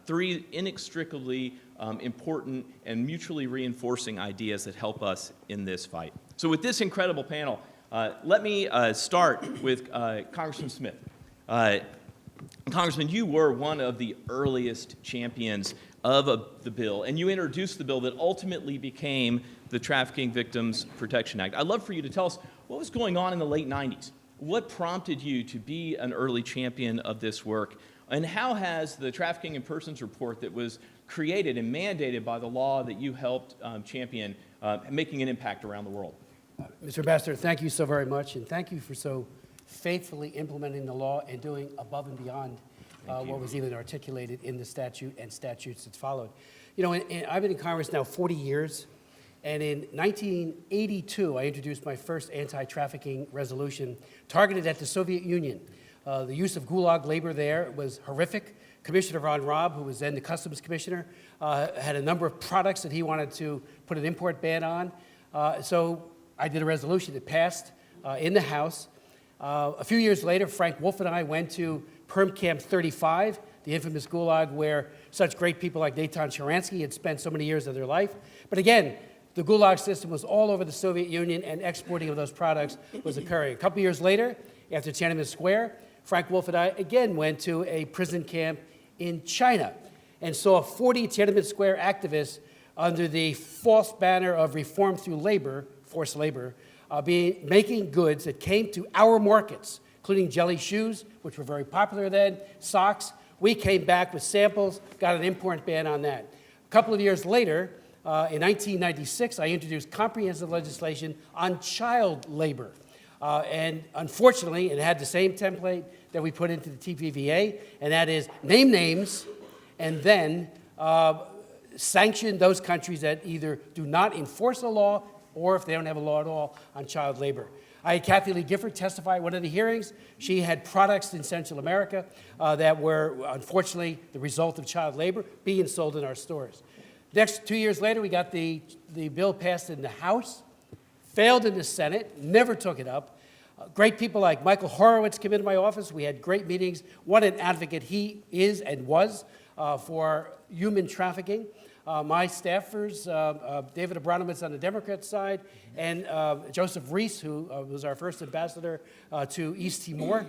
Three inextricably important and mutually reinforcing ideas that help us in this fight. So with this incredible panel, let me start with Congressman Smith. Congressman, you were one of the earliest champions of the bill, and you introduced the bill that ultimately became the Trafficking Victims Protection Act. I'd love for you to tell us what was going on in the late 90s. What prompted you to be an early champion of this work? And how has the Trafficking in Persons report that was created and mandated by the law that you helped champion making an impact around the world? Mr. Ambassador, thank you so very much, and thank you for so faithfully implementing the law and doing above and beyond what was even articulated in the statute and statutes that followed. You know, I've been in Congress now 40 years, and in 1982, I introduced my first anti-trafficking resolution targeted at the Soviet Union. The use of gulag labor there was horrific. Commissioner Von Raab, who was then the Customs Commissioner, had a number of products that he wanted to put an import ban on. So I did a resolution that passed in the House. A few years later, Frank Wolf and I went to Perm Camp 35, the infamous gulag where such great people like Natan Sharansky had spent so many years of their life. But again, the gulag system was all over the Soviet Union, and exporting of those products was occurring. A couple years later, after Tiananmen Square, Frank Wolf and I again went to a prison camp in China and saw 40 Tiananmen Square activists under the false banner of reform through labor, forced labor, making goods that came to our markets, including jelly shoes, which were very popular then, socks. We came back with samples, got an import ban on that. A couple of years later, In 1996, I introduced comprehensive legislation on child labor. And unfortunately, it had the same template that we put into the TPVA, and that is name names and then sanction those countries that either do not enforce a law or if they don't have a law at all on child labor. I had Kathy Lee Gifford testify at one of the hearings. She had products in Central America that were, unfortunately, the result of child labor being sold in our stores. Next, 2 years later, we got the bill passed in the House, failed in the Senate, never took it up. Great people like Michael Horowitz came into my office. We had great meetings. What an advocate he is and was for human trafficking. My staffers, David Abramowitz on the Democrat side, and Joseph Reese, who was our first ambassador to East Timor.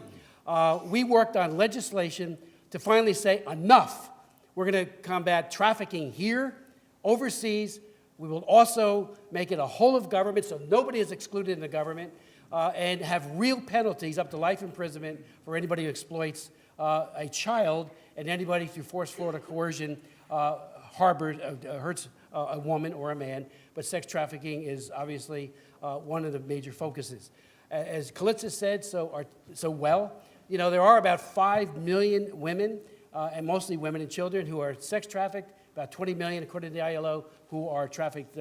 We worked on legislation to finally say, enough. We're going to combat trafficking here, overseas. We will also make it a whole of government, so nobody is excluded in the government, and have real penalties up to life imprisonment for anybody who exploits a child and anybody through force, fraud, or coercion hurts a woman or a man, but sex trafficking is obviously one of the major focuses. As Kalitza said so well, you know, there are about 5 million women, and mostly women and children, who are sex trafficked, about 20 million, according to the ILO, who are trafficked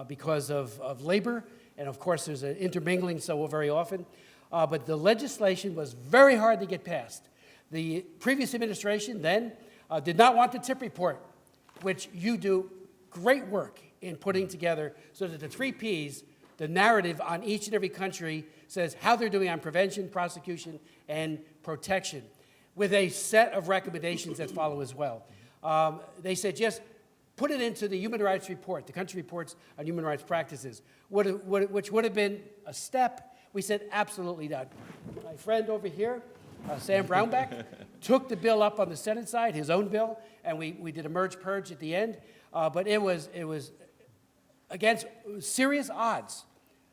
because of labor, and of course there's an intermingling so very often. But the legislation was very hard to get passed. The previous administration then did not want the tip report, which you do great work in putting together so that the 3 Ps, the narrative on each and every country, says how they're doing on prevention, prosecution, and protection, with a set of recommendations that follow as well. They said just put it into the human rights report, the country reports on human rights practices, which would have been a step. We said absolutely not. My friend over here, Sam Brownback, took the bill up on the Senate side, his own bill, and we did a merge-purge at the end. But it was against serious odds.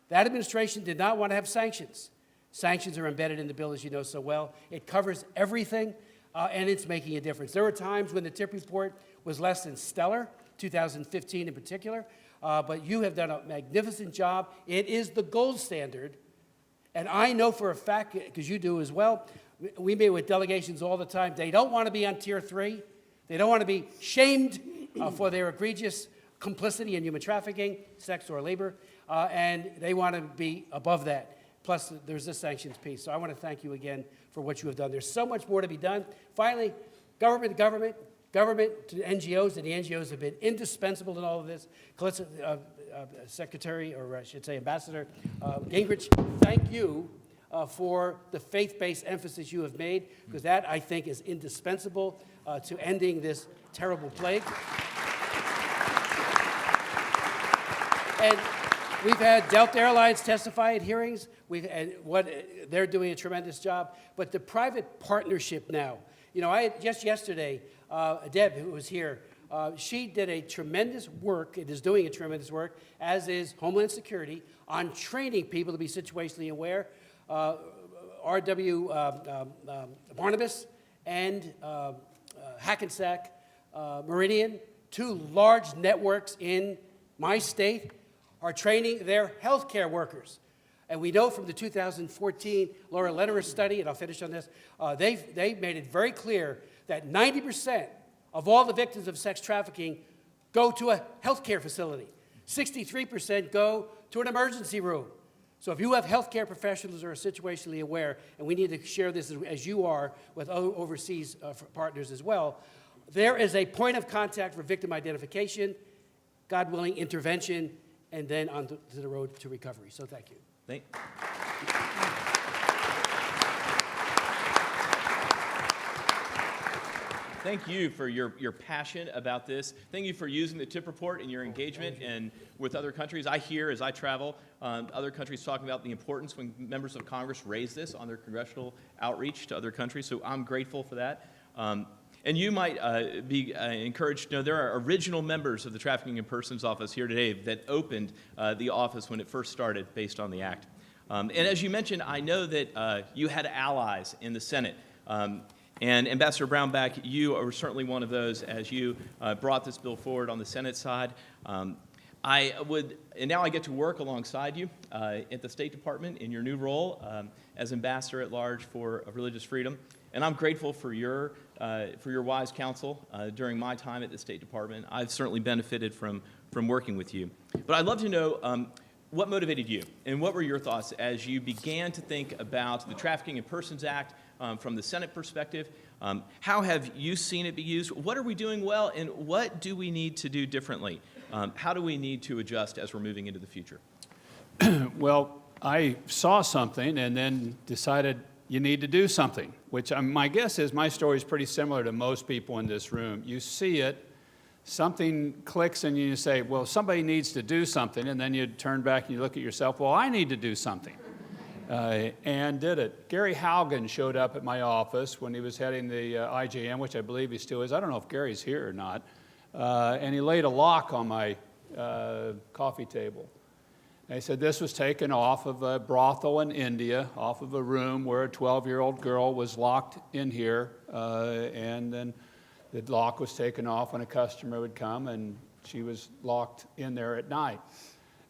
That administration did not want to have sanctions. Sanctions are embedded in the bill, as you know so well. It covers everything, and it's making a difference. There were times when the tip report was less than stellar, 2015 in particular, but you have done a magnificent job. It is the gold standard, and I know for a fact, because you do as well, we meet with delegations all the time. They don't want to be on Tier 3. They don't want to be shamed for their egregious complicity in human trafficking, sex or labor, and they want to be above that. Plus, there's this sanctions piece. So I want to thank you again for what you have done. There's so much more to be done. Finally, government to NGOs, and the NGOs have been indispensable in all of this. Secretary, or I should say Ambassador Gingrich, thank you for the faith-based emphasis you have made, because that, I think, is indispensable to ending this terrible plague. And we've had Delta Airlines testify at hearings. They're doing a tremendous job. But the private partnership now, you know, just yesterday, Deb, who was here, she did a tremendous work, it is doing a tremendous work, as is Homeland Security, on training people to be situationally aware. R.W. Barnabas and Hackensack Meridian, 2 large networks in my state, are training their healthcare workers. And we know from the 2014 Laura Lederer study, and I'll finish on this, they've made it very clear that 90% of all the victims of sex trafficking go to a healthcare facility. 63% go to an emergency room. So if you have healthcare professionals who are situationally aware, and we need to share this as you are with other overseas partners as well, there is a point of contact for victim identification, God willing, intervention, and then on to the road to recovery. So thank you. Thank you for your passion about this. Thank you for using the tip report in your engagement and with other countries. I hear, as I travel, other countries talking about the importance when members of Congress raise this on their congressional outreach to other countries, so I'm grateful for that. And you might be encouraged to know there are original members of the Trafficking in Persons Office here today that opened the office when it first started based on the Act. And as you mentioned, I know that you had allies in the Senate. And Ambassador Brownback, you are certainly one of those as you brought this bill forward on the Senate side. And now I get to work alongside you at the State Department in your new role as Ambassador at Large for Religious Freedom. And I'm grateful for your wise counsel during my time at the State Department. I've certainly benefited from working with you. But I'd love to know what motivated you, and what were your thoughts as you began to think about the Trafficking in Persons Act from the Senate perspective? How have you seen it be used? What are we doing well, and what do we need to do differently? How do we need to adjust as we're moving into the future? Well, I saw something and then decided you need to do something, which my guess is my story is pretty similar to most people in this room. You see it, something clicks, and you say, well, somebody needs to do something, and then you turn back and you look at yourself, well, I need to do something, and did it. Gary Haugen showed up at my office when he was heading the IJM, which I believe he still is. I don't know if Gary's here or not, and he laid a lock on my coffee table. And he said this was taken off of a brothel in India, off of a room where a 12-year-old girl was locked in here, and then the lock was taken off when a customer would come, and she was locked in there at night.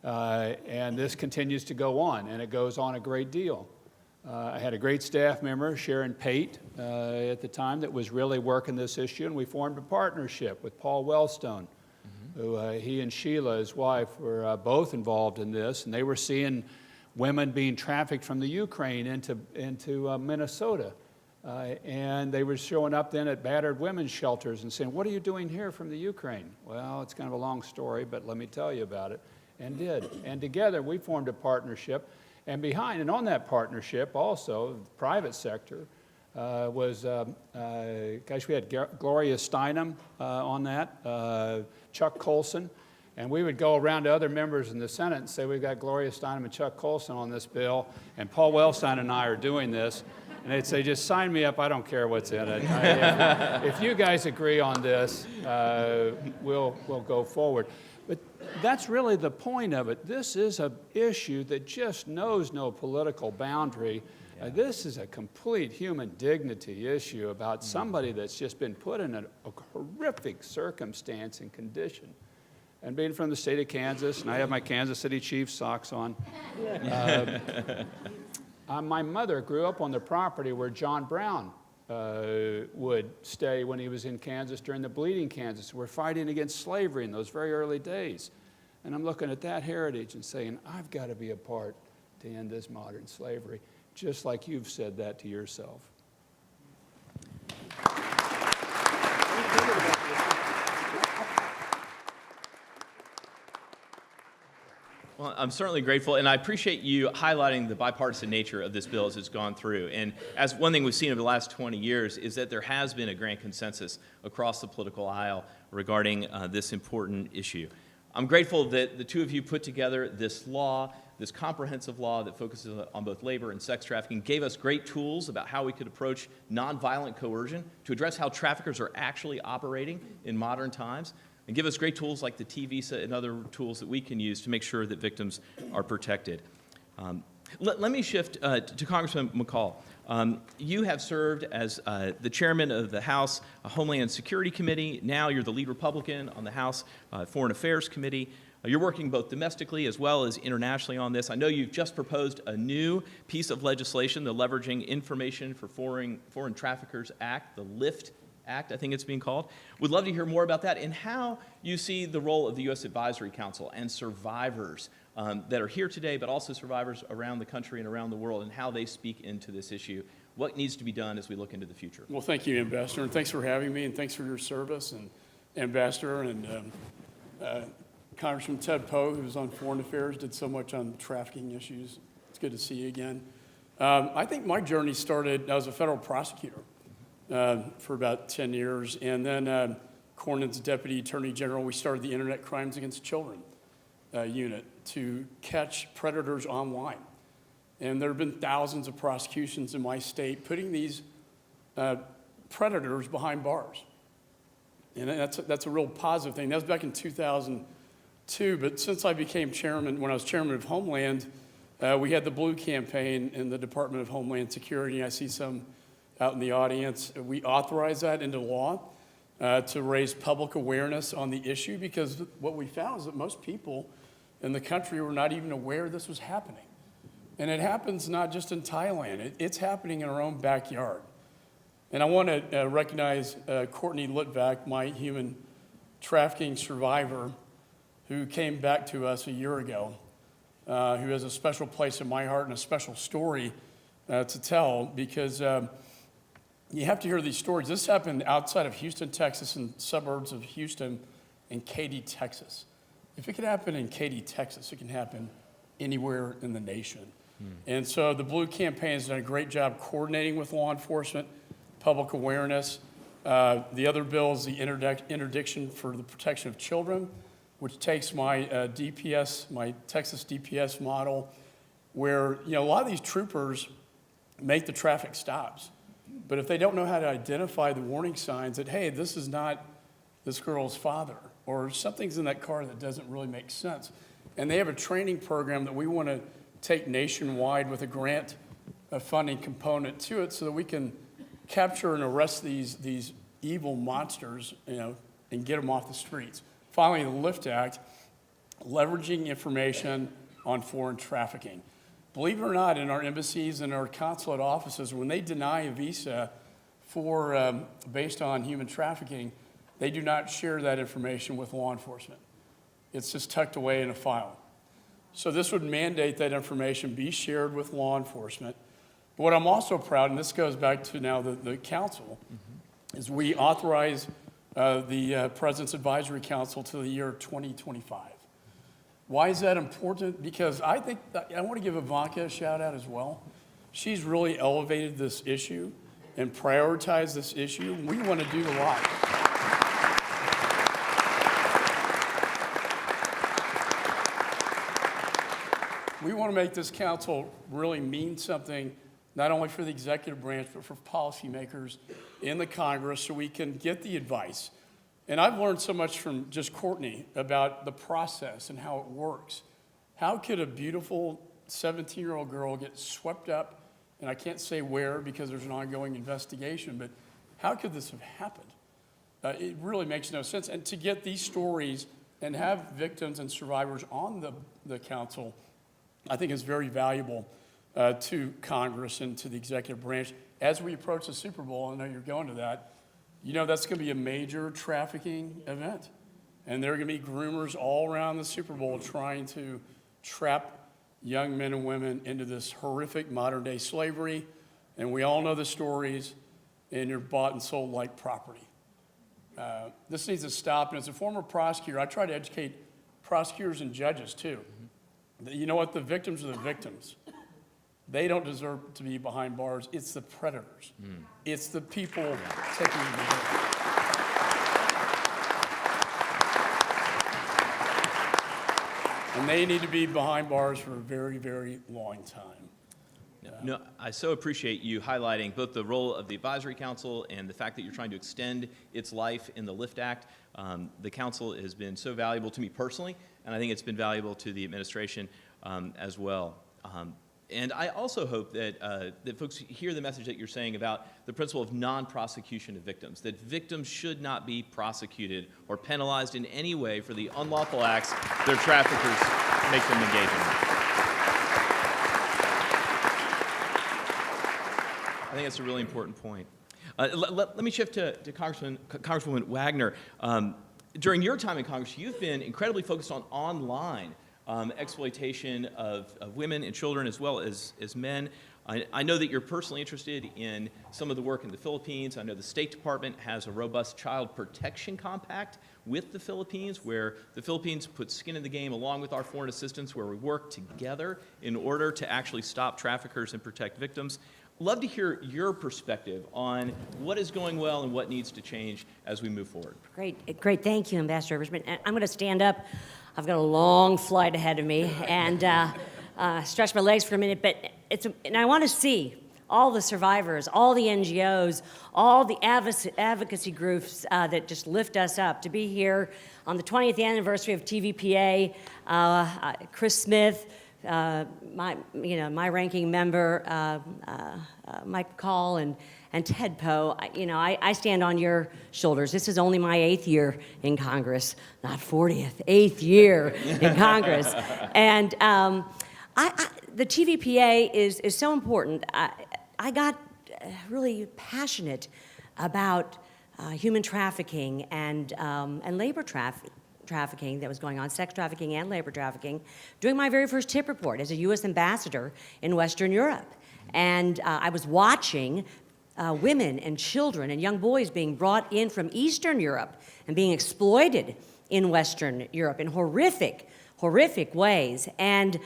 And this continues to go on, and it goes on a great deal. I had a great staff member, Sharon Pate, at the time, that was really working this issue, and we formed a partnership with Paul Wellstone, who he and Sheila, his wife, were both involved in this, and they were seeing women being trafficked from the Ukraine into Minnesota. And they were showing up then at battered women's shelters and saying, what are you doing here from the Ukraine? Well, it's kind of a long story, but let me tell you about it, and did. And together we formed a partnership, and on that partnership also, the private sector was, we had Gloria Steinem on that, Chuck Colson, and we would go around to other members in the Senate and say, we've got Gloria Steinem and Chuck Colson on this bill, and Paul Wellstone and I are doing this. And they'd say, just sign me up, I don't care what's in it. If you guys agree on this, we'll go forward. But that's really the point of it. This is an issue that just knows no political boundary. This is a complete human dignity issue about somebody that's just been put in a horrific circumstance and condition. And being from the state of Kansas, and I have my Kansas City Chiefs socks on, my mother grew up on the property where John Brown would stay when he was in Kansas during the Bleeding Kansas. We're fighting against slavery in those very early days. And I'm looking at that heritage and saying, I've got to be a part to end this modern slavery, just like you've said that to yourself. Well, I'm certainly grateful, and I appreciate you highlighting the bipartisan nature of this bill as it's gone through. And as one thing we've seen over the last 20 years is that there has been a grand consensus across the political aisle regarding this important issue. I'm grateful that the two of you put together this law, this comprehensive law that focuses on both labor and sex trafficking, gave us great tools about how we could approach nonviolent coercion to address how traffickers are actually operating in modern times, and give us great tools like the Tvpa and other tools that we can use to make sure that victims are protected. Let me shift to Congressman McCall. You have served as the chairman of the House Homeland Security Committee. Now you're the lead Republican on the House Foreign Affairs Committee. You're working both domestically as well as internationally on this. I know you've just proposed a new piece of legislation, the Leveraging Information for Foreign Traffickers Act, the LIFT Act, I think it's being called. Would love to hear more about that and how you see the role of the U.S. Advisory Council and survivors that are here today, but also survivors around the country and around the world, and how they speak into this issue. What needs to be done as we look into the future? Well, thank you, Ambassador, and thanks for having me, and thanks for your service, and Ambassador and Congressman Ted Poe, who was on Foreign Affairs, did so much on trafficking issues. It's good to see you again. I think my journey started, I was a federal prosecutor for about 10 years, and then Cornyn's Deputy Attorney General, we started the Internet Crimes Against Children unit to catch predators online. And there have been thousands of prosecutions in my state putting these predators behind bars. And that's a real positive thing. That was back in 2002, but since I became chairman, when I was chairman of Homeland, we had the Blue campaign in the Department of Homeland Security. I see some out in the audience. We authorize that into law to raise public awareness on the issue, because what we found is that most people in the country were not even aware this was happening. And it happens not just in Thailand, it's happening in our own backyard. And I want to recognize Courtney Litvak, my human trafficking survivor, who came back to us a year ago, who has a special place in my heart and a special story to tell, because you have to hear these stories. This happened outside of Houston, Texas, and suburbs of Houston and Katy, Texas. If it can happen in Katy, Texas, it can happen anywhere in the nation. And so the Blue Campaign has done a great job coordinating with law enforcement, public awareness. The other bill is the interdiction for the protection of children, which takes my DPS, my Texas DPS model, where a lot of these troopers make the traffic stops. But if they don't know how to identify the warning signs that, hey, this is not this girl's father, or something's in that car that doesn't really make sense. And they have a training program that we want to take nationwide with a grant funding component to it, so that we can capture and arrest these evil monsters, and get them off the streets. Finally, the LIFT Act, leveraging information on foreign trafficking. Believe it or not, in our embassies and our consulate offices, when they deny a visa based on human trafficking, they do not share that information with law enforcement. It's just tucked away in a file. So this would mandate that information be shared with law enforcement. But what I'm also proud, and this goes back to now the council, is we authorize the President's Advisory Council to the year 2025. Why is that important? Because I think I want to give Ivanka a shout out as well. She's really elevated this issue and prioritized this issue. We want to do a lot. We want to make this council really mean something, not only for the executive branch, but for policymakers in the Congress, so we can get the advice. And I've learned so much from just Courtney about the process and how it works. How could a beautiful 17-year-old girl get swept up, and I can't say where because there's an ongoing investigation, but how could this have happened? It really makes no sense. And to get these stories and have victims and survivors on the council, I think is very valuable to Congress and to the executive branch. As we approach the Super Bowl, I know you're going to that, that's going to be a major trafficking event. And there are going to be groomers all around the Super Bowl trying to trap young men and women into this horrific modern-day slavery. And we all know the stories, and you're bought and sold like property. This needs to stop. And as a former prosecutor, I try to educate prosecutors and judges, too. You know what? The victims are the victims. They don't deserve to be behind bars. It's the predators. It's the people taking the And they need to be behind bars for a very, very long time. No, I so appreciate you highlighting both the role of the Advisory Council and the fact that you're trying to extend its life in the LIFT Act. The council has been so valuable to me personally, and I think it's been valuable to the administration as well. And I also hope that, that folks hear the message that you're saying about the principle of non-prosecution of victims, that victims should not be prosecuted or penalized in any way for the unlawful acts their traffickers make them engage in. I think that's a really important point. Let me shift to Congresswoman Wagner. During your time in Congress, you've been incredibly focused on online exploitation of women and children as well as men. I know that you're personally interested in some of the work in the Philippines. I know the State Department has a robust child protection compact with the Philippines, where the Philippines puts skin in the game along with our foreign assistance, where we work together in order to actually stop traffickers and protect victims. Love to hear your perspective on what is going well and what needs to change as we move forward. Great. Thank you, Ambassador Richmond. And I'm going to stand up. I've got a long flight ahead of me and stretch my legs for a minute. But and I want to see all the survivors, all the NGOs, all the advocacy groups that just lift us up. To be here on the 20th anniversary of Tvpa, Chris Smith, my ranking member, Mike Call, and and Tvpa, I stand on your shoulders. This is only my 8th year in Congress, not 40th, 8th year in Congress. And the TVPA is so important. I got really passionate about human trafficking and labor trafficking that was going on, sex trafficking and labor trafficking, during my very first TIP report as a U.S. ambassador in Western Europe. And I was watching women and children and young boys being brought in from Eastern Europe and being exploited in Western Europe in horrific ways. And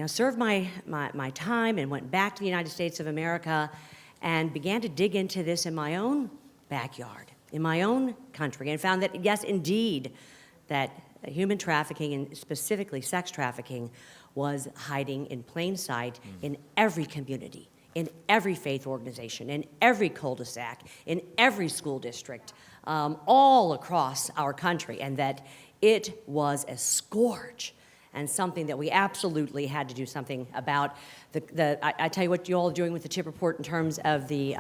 served my time and went back to the United States of America and began to dig into this in my own backyard, in my own country, and found that, yes, indeed, that human trafficking, and specifically sex trafficking, was hiding in plain sight in every community, in every faith organization, in every cul-de-sac, in every school district, all across our country, and that it was a scourge and something that we absolutely had to do something about. I tell you what you all are doing with the TIP report in terms of the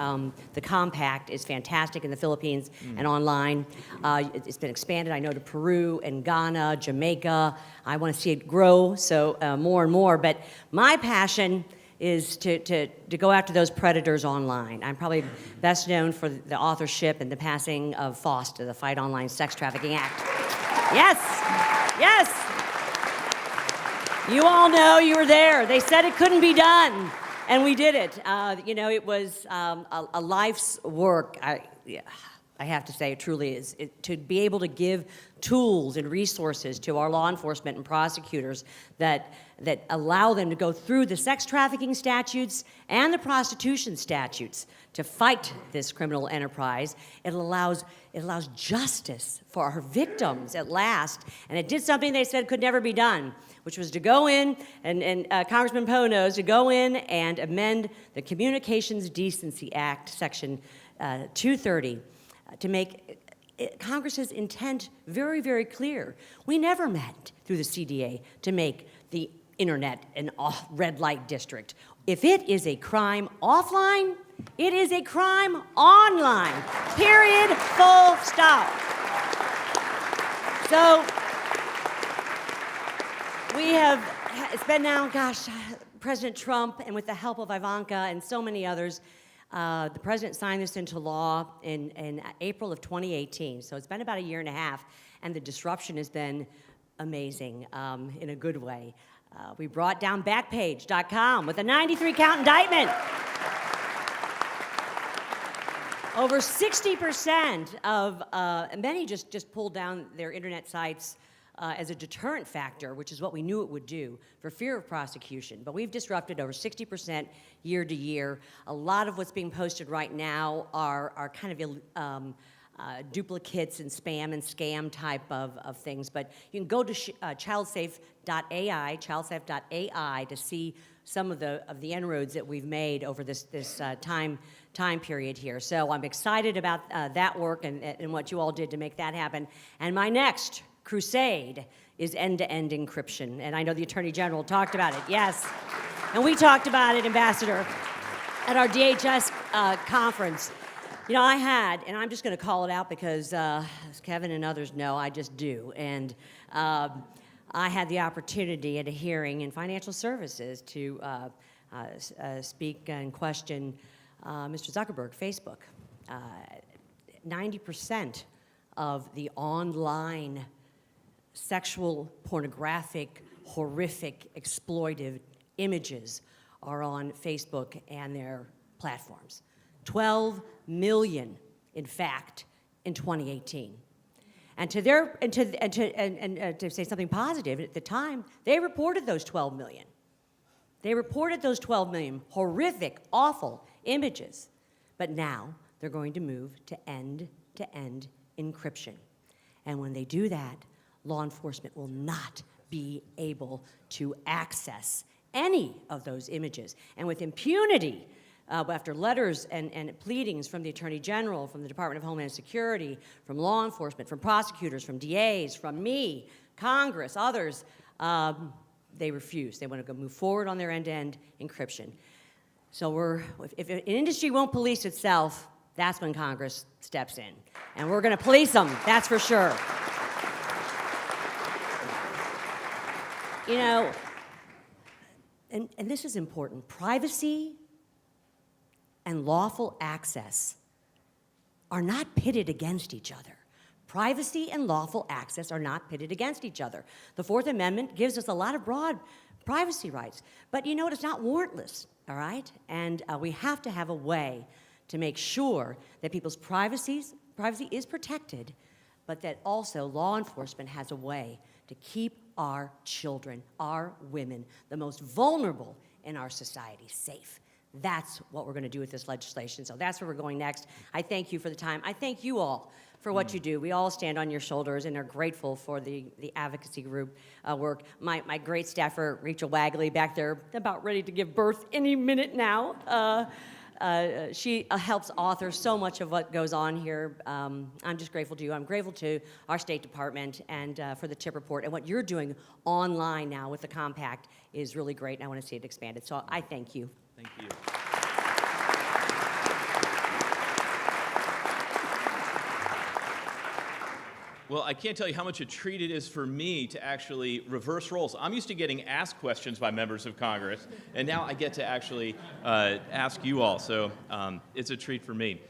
compact is fantastic in the Philippines and online. It's been expanded, I know, to Peru and Ghana, Jamaica. I want to see it grow, so more and more. But my passion is to go after those predators online. I'm probably best known for the authorship and the passing of FOSTA, the Fight Online Sex Trafficking Act. Yes, yes. You all know, you were there. They said it couldn't be done, and we did it. It was a life's work. I have to say, it truly is. To be able to give tools and resources to our law enforcement and prosecutors that allow them to go through the sex trafficking statutes and the prostitution statutes to fight this criminal enterprise. It allows justice for our victims at last, and it did something they said could never be done, which was to go in, and Congressman Poe knows, to go in and amend the Communications Decency Act, Section 230, to make Congress's intent very, very clear. We never meant through the CDA to make the internet an red light district. If it is a crime offline, it is a crime online. Period. Full stop. So it's been now, President Trump, and with the help of Ivanka and so many others, the president signed this into law in April of 2018. So it's been about a year and a half, and the disruption has been amazing in a good way. We brought down Backpage.com with a 93-count indictment. Over 60% of, many just pulled down their internet sites as a deterrent factor, which is what we knew it would do, for fear of prosecution. But we've disrupted over 60% year to year. A lot of what's being posted right now are kind of duplicates and spam and scam type of things. But you can go to childsafe.ai to see some of the inroads that we've made over this time period here. So I'm excited about that work and what you all did to make that happen. And my next crusade is end-to-end encryption. And I know the Attorney General talked about it, yes. And we talked about it, Ambassador, at our DHS conference. I had, and I'm just going to call it out because, as Kevin and others know, I just do. And I had the opportunity at a hearing in financial services to speak and question Mr. Zuckerberg, Facebook. 90% of the online sexual, pornographic, horrific, exploitive images are on Facebook and their platforms. 12 million, in fact, in 2018. And to say something positive, at the time, they reported those 12 million. They reported those 12 million horrific, awful images. But now they're going to move to end-to-end encryption. And when they do that, law enforcement will not be able to access any of those images. And with impunity, after letters and pleadings from the Attorney General, from the Department of Homeland Security, from law enforcement, from prosecutors, from DAs, from me, Congress, others, they refuse. They want to go move forward on their end-to-end encryption. So if an industry won't police itself, that's when Congress steps in. And we're going to police them, that's for sure. You know, and this is important, privacy and lawful access are not pitted against each other. Privacy and lawful access are not pitted against each other. The Fourth Amendment gives us a lot of broad privacy rights, but you know what, it's not warrantless, all right? And we have to have a way to make sure that people's privacy is protected, but that also law enforcement has a way to keep our children, our women, the most vulnerable in our society, safe. That's what we're going to do with this legislation. So that's where we're going next. I thank you for the time. I thank you all for what you do. We all stand on your shoulders and are grateful for the advocacy group work. My great staffer, Rachel Wagley, back there, about ready to give birth any minute now. She helps author so much of what goes on here. I'm just grateful to you. I'm grateful to our State Department and for the TIP report. And what you're doing online now with the compact is really great, and I want to see it expanded. So I thank you. Thank you. Well, I can't tell you how much a treat it is for me to actually reverse roles. I'm used to getting asked questions by members of Congress, and now I get to actually ask you all, so it's a treat for me.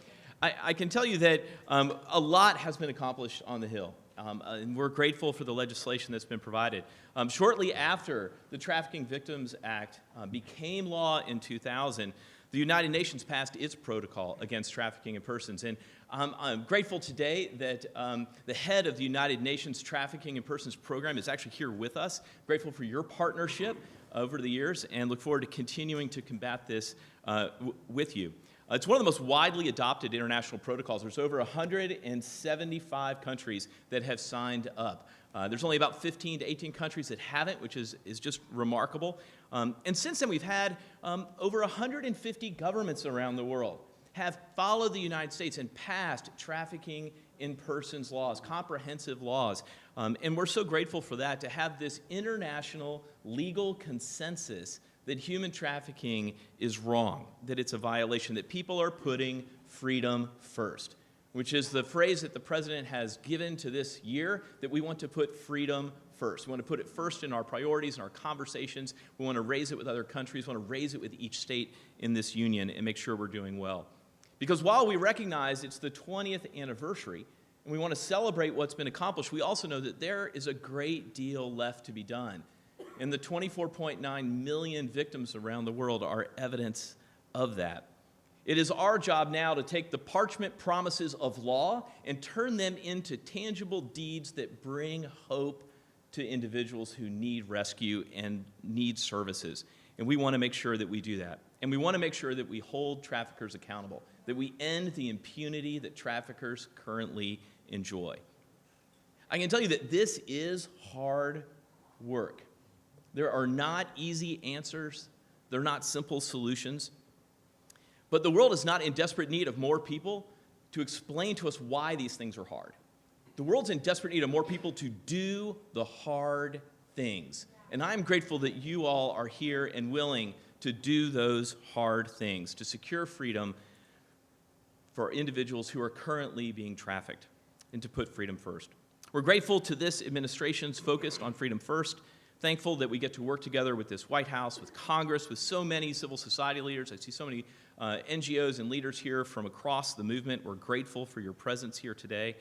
I can tell you that a lot has been accomplished on the Hill, and we're grateful for the legislation that's been provided. Shortly after the Trafficking Victims Act became law in 2000, the United Nations passed its protocol against trafficking in persons. And I'm grateful today that the head of the United Nations Trafficking in Persons program is actually here with us. Grateful for your partnership over the years and look forward to continuing to combat this with you. It's one of the most widely adopted international protocols. There's over 175 countries that have signed up. There's only about 15 to 18 countries that haven't, which is just remarkable. And since then, we've had over 150 governments around the world have followed the United States and passed trafficking in persons laws, comprehensive laws. And we're so grateful for that, to have this international legal consensus that human trafficking is wrong, that it's a violation, that people are putting freedom first, which is the phrase that the president has given to this year, that we want to put freedom first. We want to put it first in our priorities and our conversations. We want to raise it with other countries. We want to raise it with each state in this union and make sure we're doing well. Because while we recognize it's the 20th anniversary and we want to celebrate what's been accomplished, we also know that there is a great deal left to be done. And the 24.9 million victims around the world are evidence of that. It is our job now to take the parchment promises of law and turn them into tangible deeds that bring hope to individuals who need rescue and need services. And we want to make sure that we do that. And we want to make sure that we hold traffickers accountable, that we end the impunity that traffickers currently enjoy. I can tell you that this is hard work. There are not easy answers. They're not simple solutions. But the world is not in desperate need of more people to explain to us why these things are hard. The world's in desperate need of more people to do the hard things. And I'm grateful that you all are here and willing to do those hard things, to secure freedom for individuals who are currently being trafficked, and to put freedom first. We're grateful to this administration's focus on freedom first. Thankful that we get to work together with this White House, with Congress, with so many civil society leaders. I see so many NGOs and leaders here from across the movement. We're grateful for your presence here today.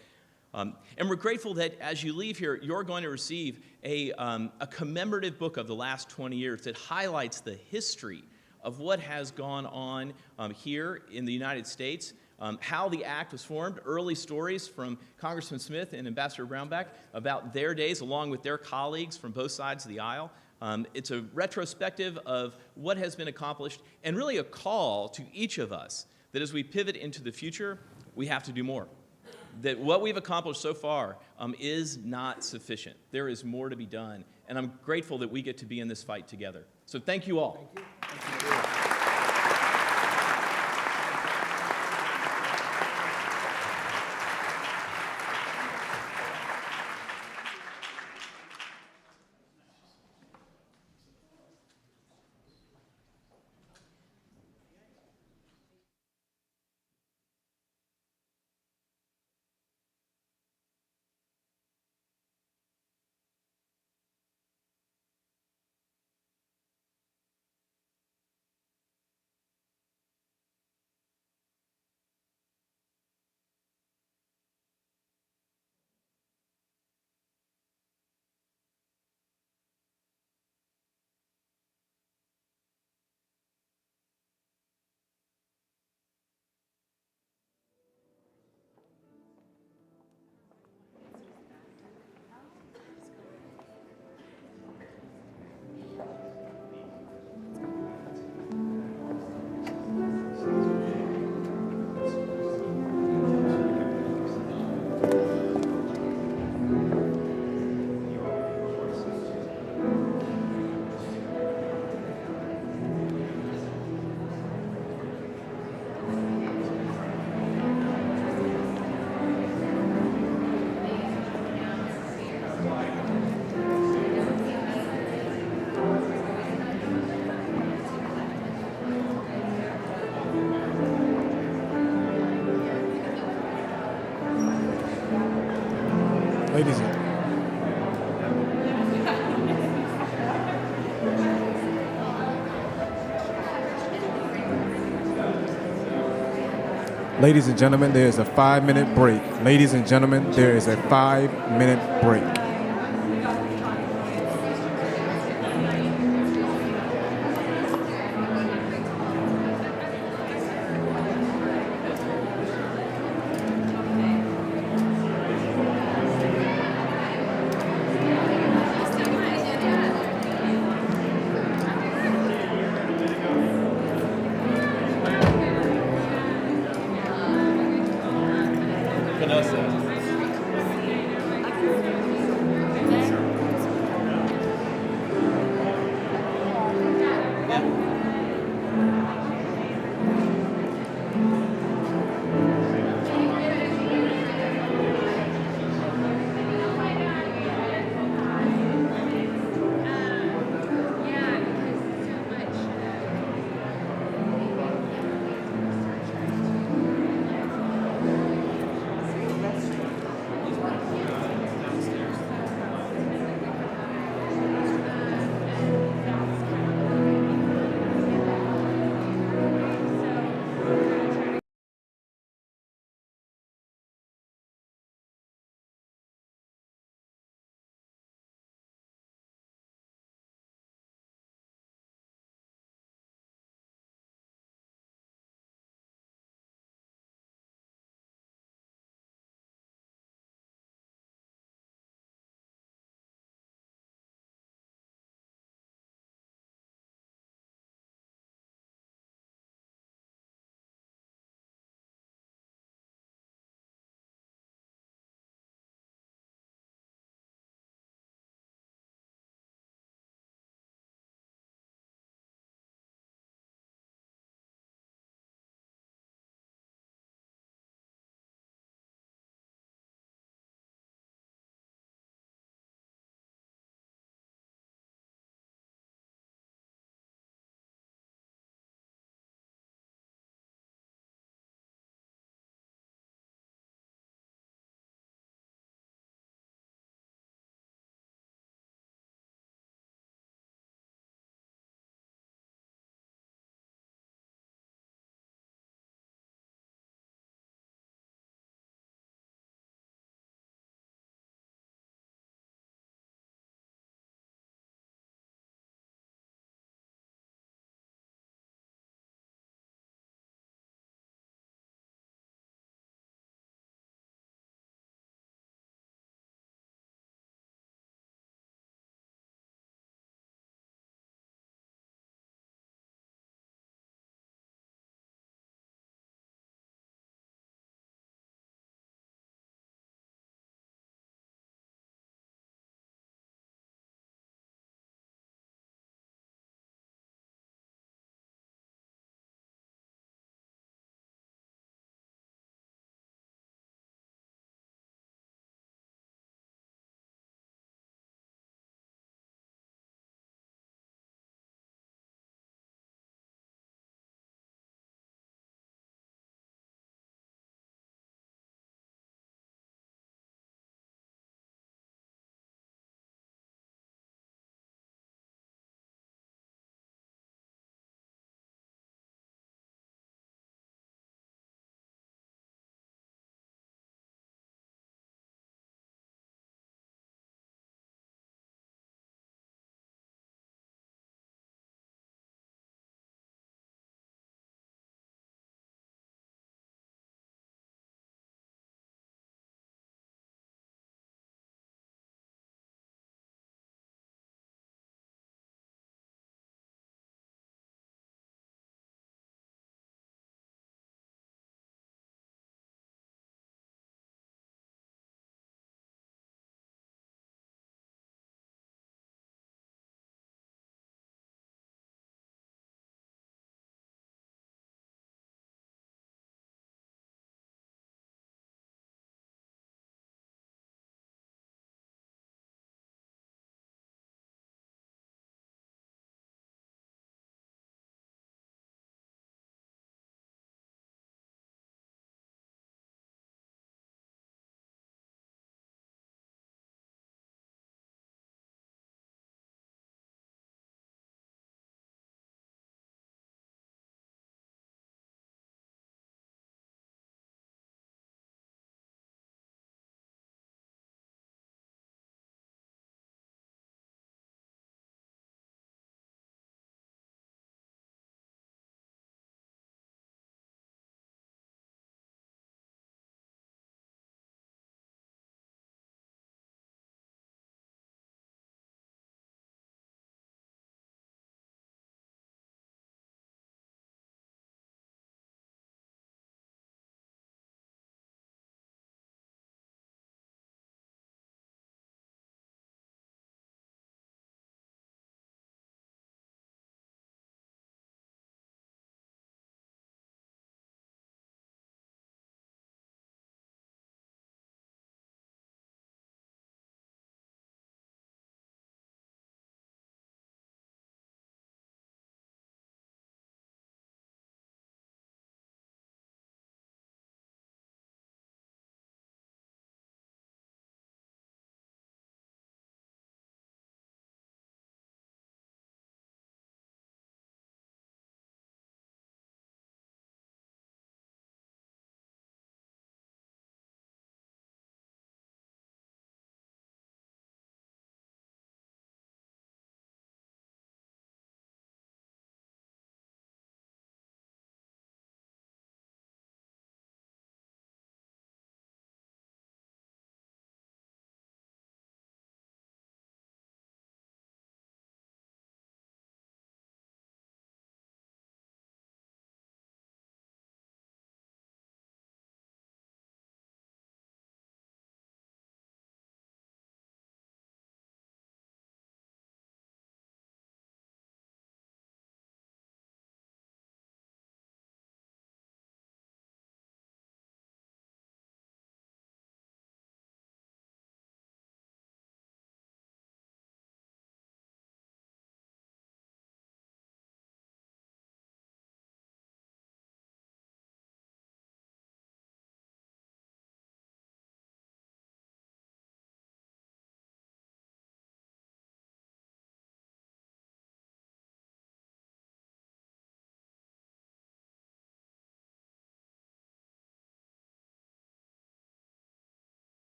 And we're grateful that as you leave here, you're going to receive a commemorative book of the last 20 years that highlights the history of what has gone on here in the United States, how the act was formed, early stories from Congressman Smith and Ambassador Brownback about their days along with their colleagues from both sides of the aisle. It's a retrospective of what has been accomplished and really a call to each of us that as we pivot into the future, we have to do more. That what we've accomplished so far is not sufficient. There is more to be done, and I'm grateful that we get to be in this fight together. So thank you all. Thank you. Thank you. Ladies and gentlemen, there is a 5-minute break. Ladies and gentlemen, there is a 5-minute break. Vanessa.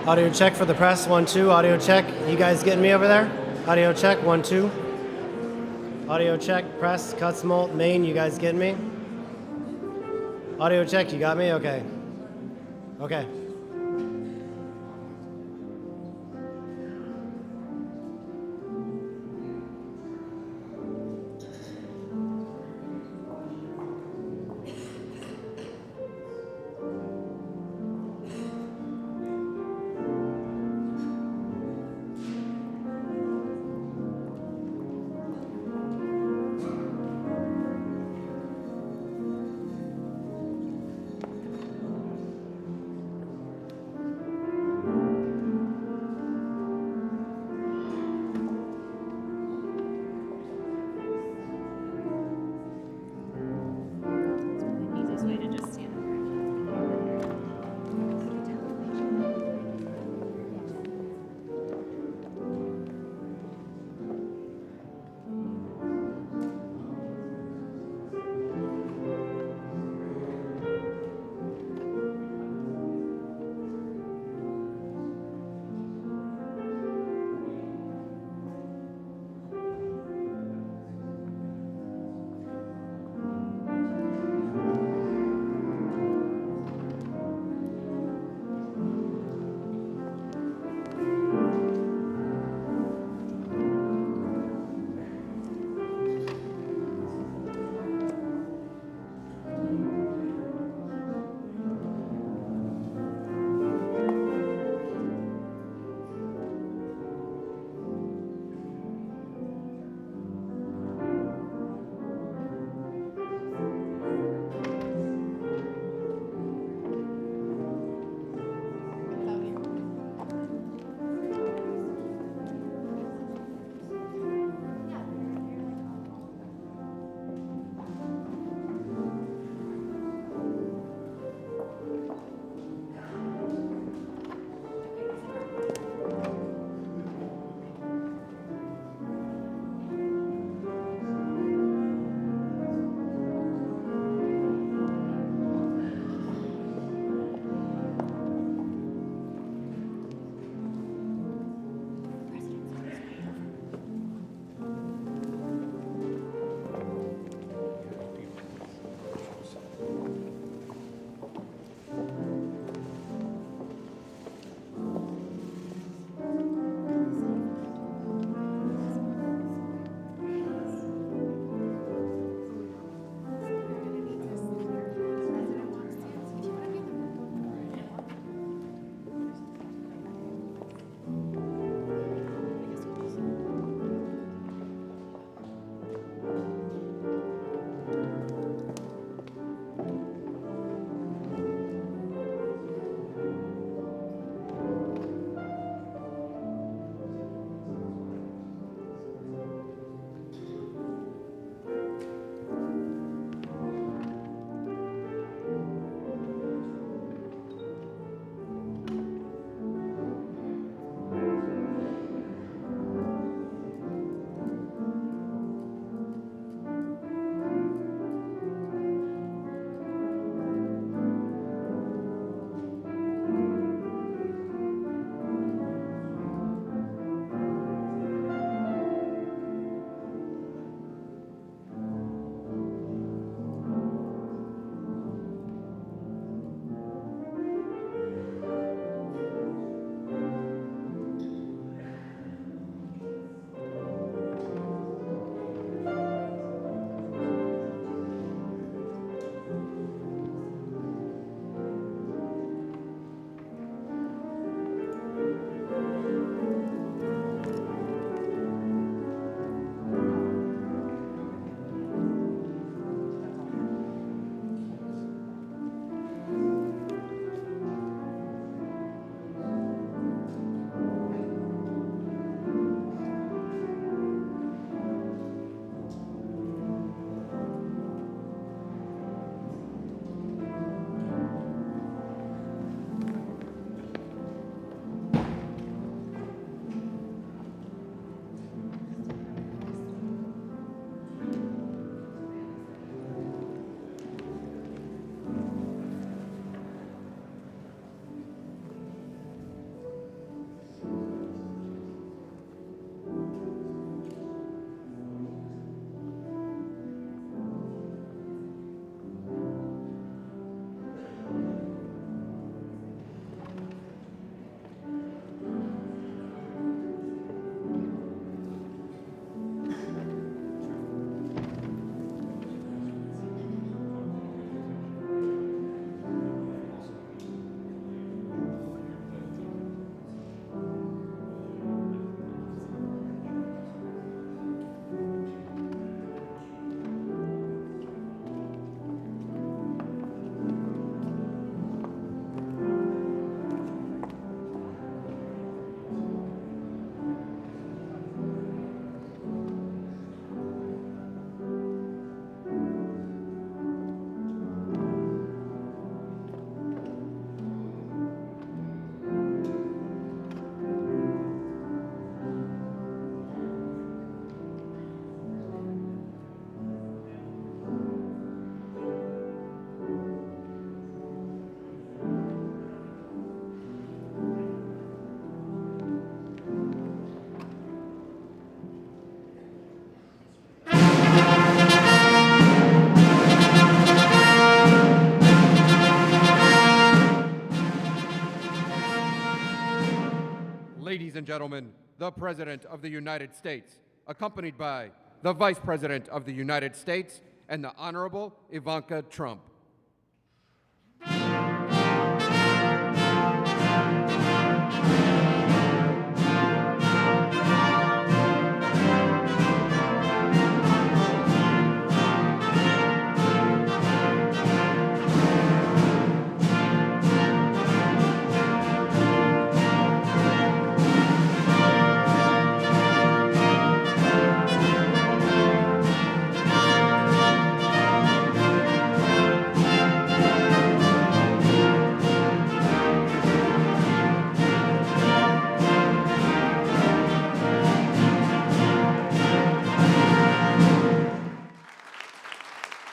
Audio check for the press, 1, 2. Audio check. You guys getting me over there? Audio check, 1, 2. Audio check, press, Cutsmolt, Maine, you guys getting me? Audio check, you got me? Okay. Okay. and gentlemen, the President of the United States, accompanied by the Vice President of the United States and the Honorable Ivanka Trump.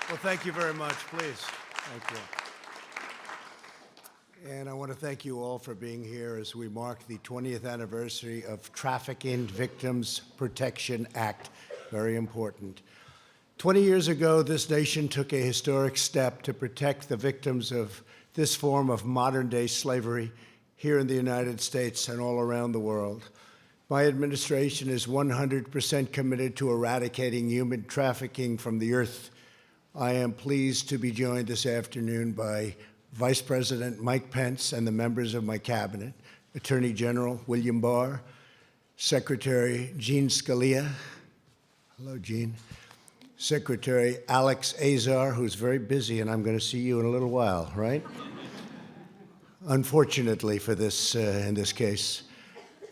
Well, thank you very much, please. Thank you. And I want to thank you all for being here as we mark the 20th anniversary of Trafficking Victims Protection Act. Very important. 20 years ago, this nation took a historic step to protect the victims of this form of modern-day slavery here in the United States and all around the world. My administration is 100% committed to eradicating human trafficking from the earth. I am pleased to be joined this afternoon by Vice President Mike Pence and the members of my cabinet, Attorney General William Barr, Secretary Jean Scalia. Hello, Jean. Secretary Alex Azar, who's very busy, and I'm going to see you in a little while, right? Unfortunately for this, in this case.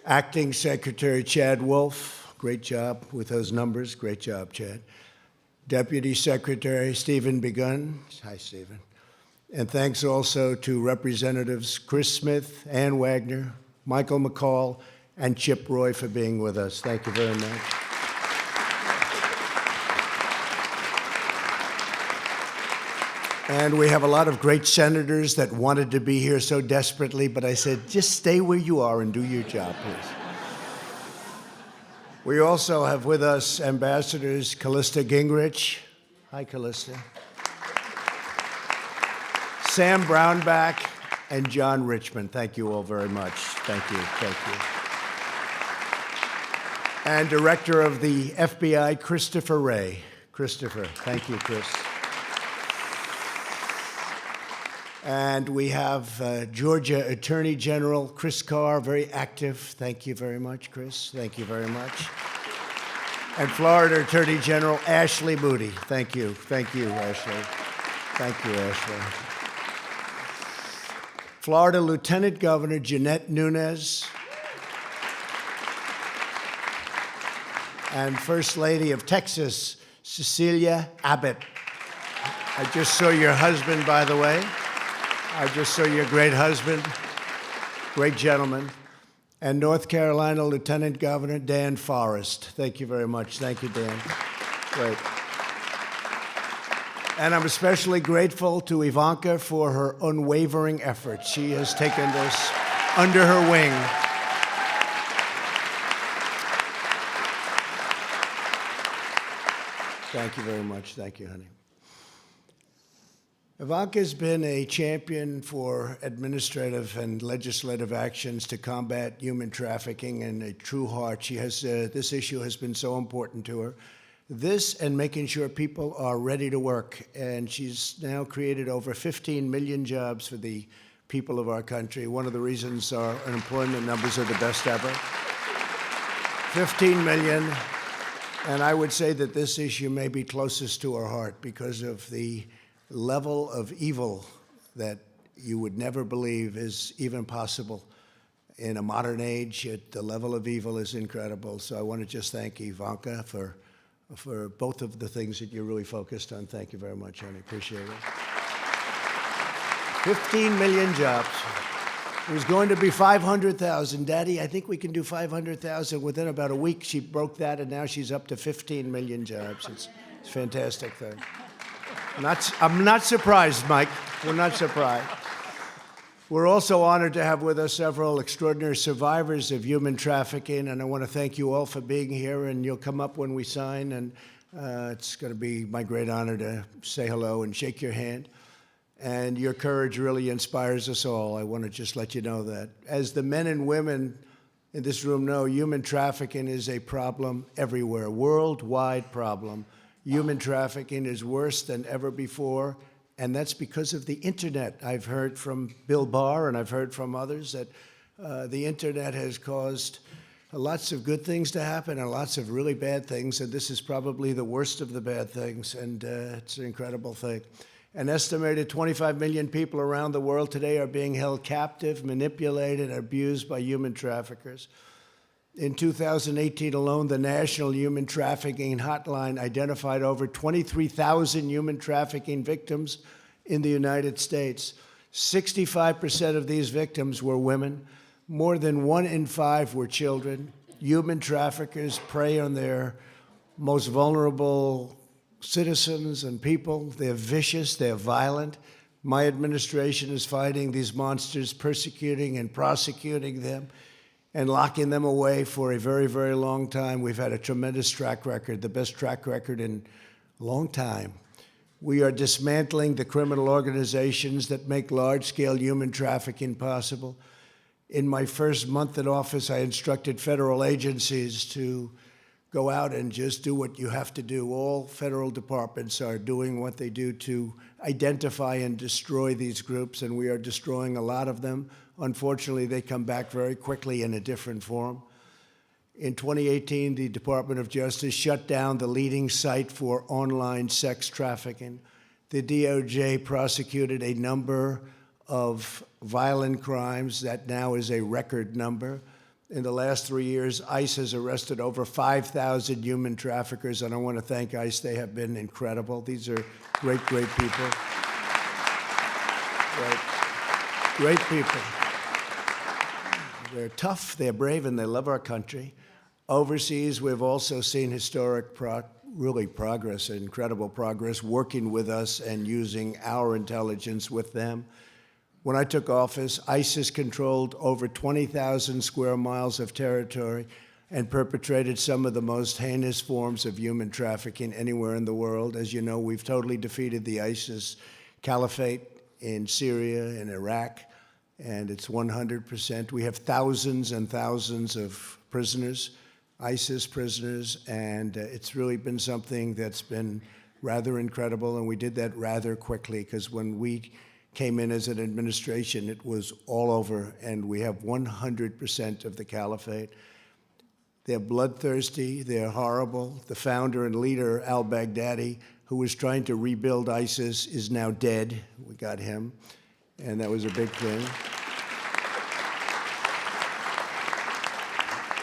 Acting Secretary Chad Wolf, great job with those numbers. Great job, Chad. Deputy Secretary Stephen Begun. Hi, Stephen. And thanks also to Representatives Chris Smith, Ann Wagner, Michael McCall, and Chip Roy for being with us. Thank you very much. And we have a lot of great senators that wanted to be here so desperately, but I said, just stay where you are and do your job, please. We also have with us Ambassadors Callista Gingrich. Hi, Callista. Sam Brownback and John Richmond. Thank you all very much. Thank you. Thank you. And Director of the FBI, Christopher Wray. Christopher. Thank you, Chris. And we have Georgia Attorney General Chris Carr, very active. Thank you very much, Chris. Thank you very much. And Florida Attorney General Ashley Moody. Thank you. Thank you, Ashley. Thank you, Ashley. Florida Lieutenant Governor Jeanette Nunes. And First Lady of Texas, Cecilia Abbott. I just saw your husband, by the way. I just saw your great husband, great gentleman. And North Carolina Lieutenant Governor Dan Forrest. Thank you very much. Thank you, Dan. Great. And I'm especially grateful to Ivanka for her unwavering efforts. She has taken this under her wing. Thank you very much. Thank you, honey. Ivanka's been a champion for administrative and legislative actions to combat human trafficking and a true heart. She has, this issue has been so important to her. This and making sure people are ready to work. And she's now created over 15 million jobs for the people of our country. One of the reasons our unemployment numbers are the best ever. 15 million. And I would say that this issue may be closest to her heart because of the level of evil that you would never believe is even possible in a modern age. The level of evil is incredible. So I want to just thank Ivanka for both of the things that you're really focused on. Thank you very much, honey. Appreciate it. 15 million jobs. It was going to be 500,000. Daddy, I think we can do 500,000. Within about a week, she broke that, and now she's up to 15 million jobs. It's a fantastic thing. I'm not surprised, Mike. We're not surprised. We're also honored to have with us several extraordinary survivors of human trafficking, and I want to thank you all for being here, and you'll come up when we sign, and it's going to be my great honor to say hello and shake your hand. And your courage really inspires us all. I want to just let you know that. As the men and women in this room know human trafficking is a problem everywhere, worldwide problem. Human trafficking is worse than ever before, and that's because of the internet. I've heard from Bill Barr and I've heard from others that the internet has caused lots of good things to happen and lots of really bad things, and this is probably the worst of the bad things, and it's an incredible thing. An estimated 25 million people around the world today are being held captive, manipulated, and abused by human traffickers. In 2018 alone, the National Human Trafficking Hotline identified over 23,000 human trafficking victims in the United States. 65% of these victims were women. More than 1 in 5 were children. Human traffickers prey on their most vulnerable citizens and people. They're vicious, they're violent. My administration is fighting these monsters, persecuting and prosecuting them, and locking them away for a very, very long time. We've had a tremendous track record, the best track record in a long time. We are dismantling the criminal organizations that make large-scale human trafficking possible. In my first month in office, I instructed federal agencies to go out and just do what you have to do. All federal departments are doing what they do to identify and destroy these groups, and we are destroying a lot of them. Unfortunately, they come back very quickly in a different form. In 2018, the Department of Justice shut down the leading site for online sex trafficking. The DOJ prosecuted a number of violent crimes that now is a record number. In the last 3 years, ICE has arrested over 5,000 human traffickers, and I want to thank ICE. They have been incredible. These are great, great people. Great people. They're tough, they're brave, and they love our country. Overseas, we've also seen historic progress, incredible progress, working with us and using our intelligence with them. When I took office, ISIS controlled over 20,000 square miles of territory and perpetrated some of the most heinous forms of human trafficking anywhere in the world. As you know, we've totally defeated the ISIS caliphate in Syria and Iraq, and it's 100%. We have thousands and thousands of prisoners, ISIS prisoners, and it's really been something that's been rather incredible, and we did that rather quickly, because when we came in as an administration, it was all over, and we have 100% of the caliphate. They're bloodthirsty, they're horrible. The founder and leader, al-Baghdadi, who was trying to rebuild ISIS, is now dead. We got him, and that was a big thing.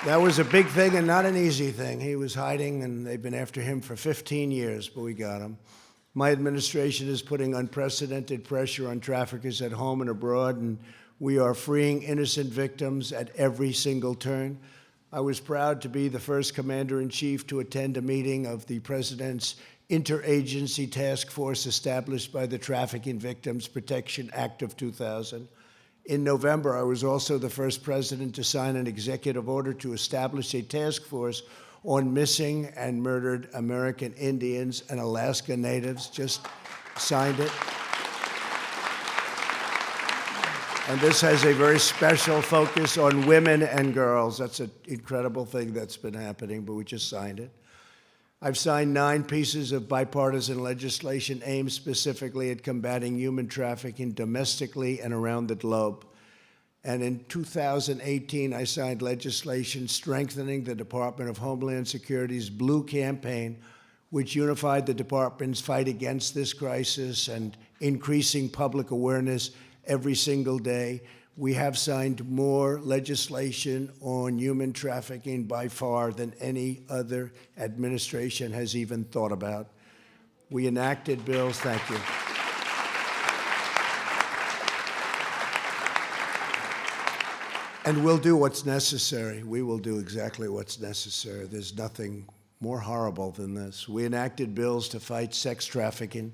That was a big thing and not an easy thing. He was hiding, and they've been after him for 15 years, but we got him. My administration is putting unprecedented pressure on traffickers at home and abroad, and we are freeing innocent victims at every single turn. I was proud to be the first commander-in-chief to attend a meeting of the President's Interagency Task Force established by the Trafficking Victims Protection Act of 2000. In November, I was also the first president to sign an executive order to establish a task force on missing and murdered American Indians and Alaska Natives. Just signed it. And this has a very special focus on women and girls. That's an incredible thing that's been happening, but we just signed it. I've signed 9 pieces of bipartisan legislation aimed specifically at combating human trafficking domestically and around the globe. And in 2018, I signed legislation strengthening the Department of Homeland Security's Blue Campaign, which unified the department's fight against this crisis and increasing public awareness every single day. We have signed more legislation on human trafficking by far than any other administration has even thought about. We enacted bills, thank you. And we'll do what's necessary. We will do exactly what's necessary. There's nothing more horrible than this. We enacted bills to fight sex trafficking,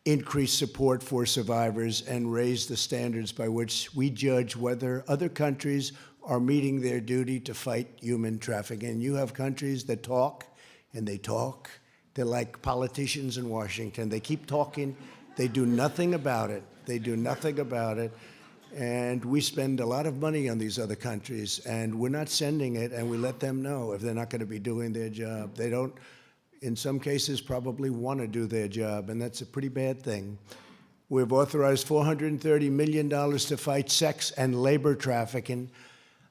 increase support for survivors, and raise the standards by which we judge whether other countries are meeting their duty to fight human trafficking. You have countries that talk, and they talk. They're like politicians in Washington. They keep talking. They do nothing about it. They do nothing about it. And we spend a lot of money on these other countries, and we're not sending it, and we let them know if they're not going to be doing their job. They don't, in some cases, probably want to do their job, and that's a pretty bad thing. We've authorized $430 million to fight sex and labor trafficking.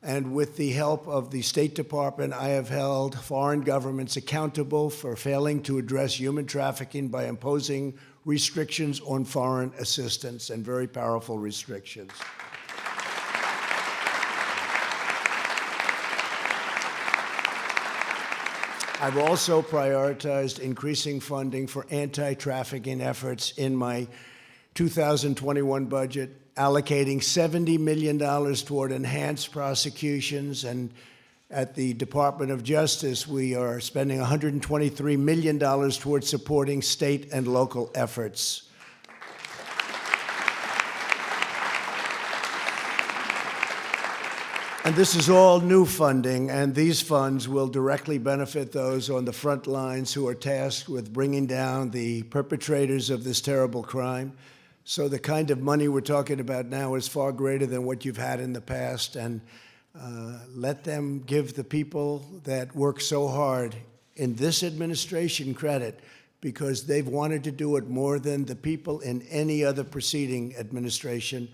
And with the help of the State Department, I have held foreign governments accountable for failing to address human trafficking by imposing restrictions on foreign assistance, and very powerful restrictions. I've also prioritized increasing funding for anti-trafficking efforts in my 2021 budget, allocating $70 million toward enhanced prosecutions, and at the Department of Justice, we are spending $123 million towards supporting state and local efforts. And this is all new funding, and these funds will directly benefit those on the front lines who are tasked with bringing down the perpetrators of this terrible crime. So the kind of money we're talking about now is far greater than what you've had in the past, and let them give the people that work so hard in this administration credit, because they've wanted to do it more than the people in any other preceding administration.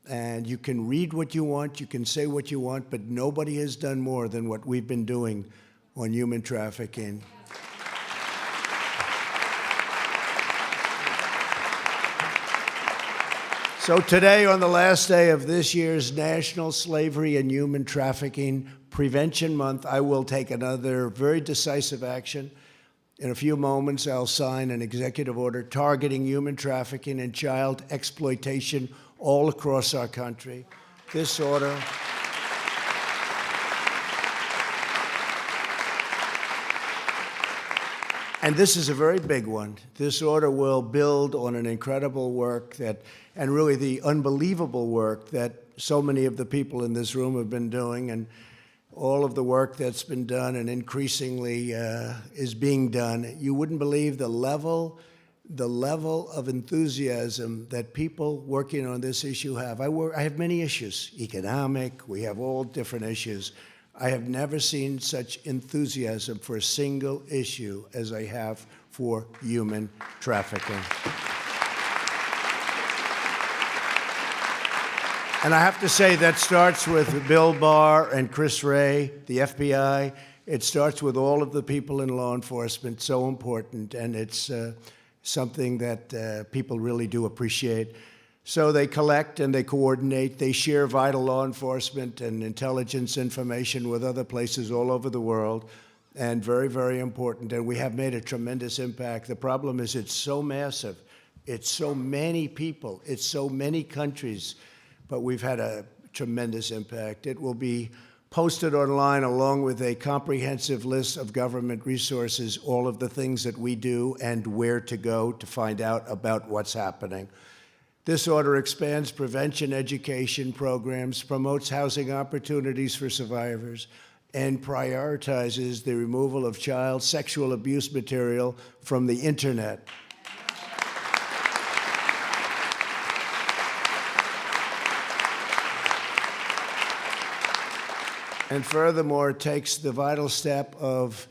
And you can read what you want, you can say what you want, but nobody has done more than what we've been doing on human trafficking. So today, on the last day of this year's National Slavery and Human Trafficking Prevention Month, I will take another very decisive action. In a few moments, I'll sign an executive order targeting human trafficking and child exploitation all across our country. This order and this is a very big one. This order will build on an incredible work that, and really the unbelievable work that so many of the people in this room have been doing, and all of the work that's been done and increasingly is being done. You wouldn't believe the level of enthusiasm that people working on this issue have. I have many issues, economic, we have all different issues. I have never seen such enthusiasm for a single issue as I have for human trafficking. And I have to say that starts with Bill Barr and Chris Wray, the FBI. It starts with all of the people in law enforcement, so important, and it's something that people really do appreciate. So they collect and they coordinate, they share vital law enforcement and intelligence information with other places all over the world, and very, very important, and we have made a tremendous impact. The problem is it's so massive, it's so many people, it's so many countries, but we've had a tremendous impact. It will be posted online along with a comprehensive list of government resources, all of the things that we do and where to go to find out about what's happening. This order expands prevention education programs, promotes housing opportunities for survivors, and prioritizes the removal of child sexual abuse material from the internet. And furthermore, it takes the vital step of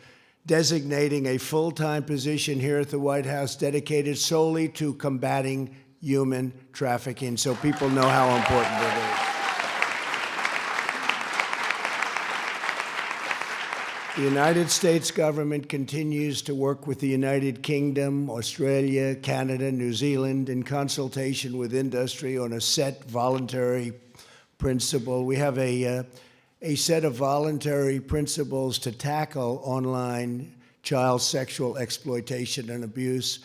designating a full-time position here at the White House dedicated solely to combating human trafficking, so people know how important it is. The United States government continues to work with the United Kingdom, Australia, Canada, New Zealand in consultation with industry on a set voluntary principle. We have a set of voluntary principles to tackle online child sexual exploitation and abuse,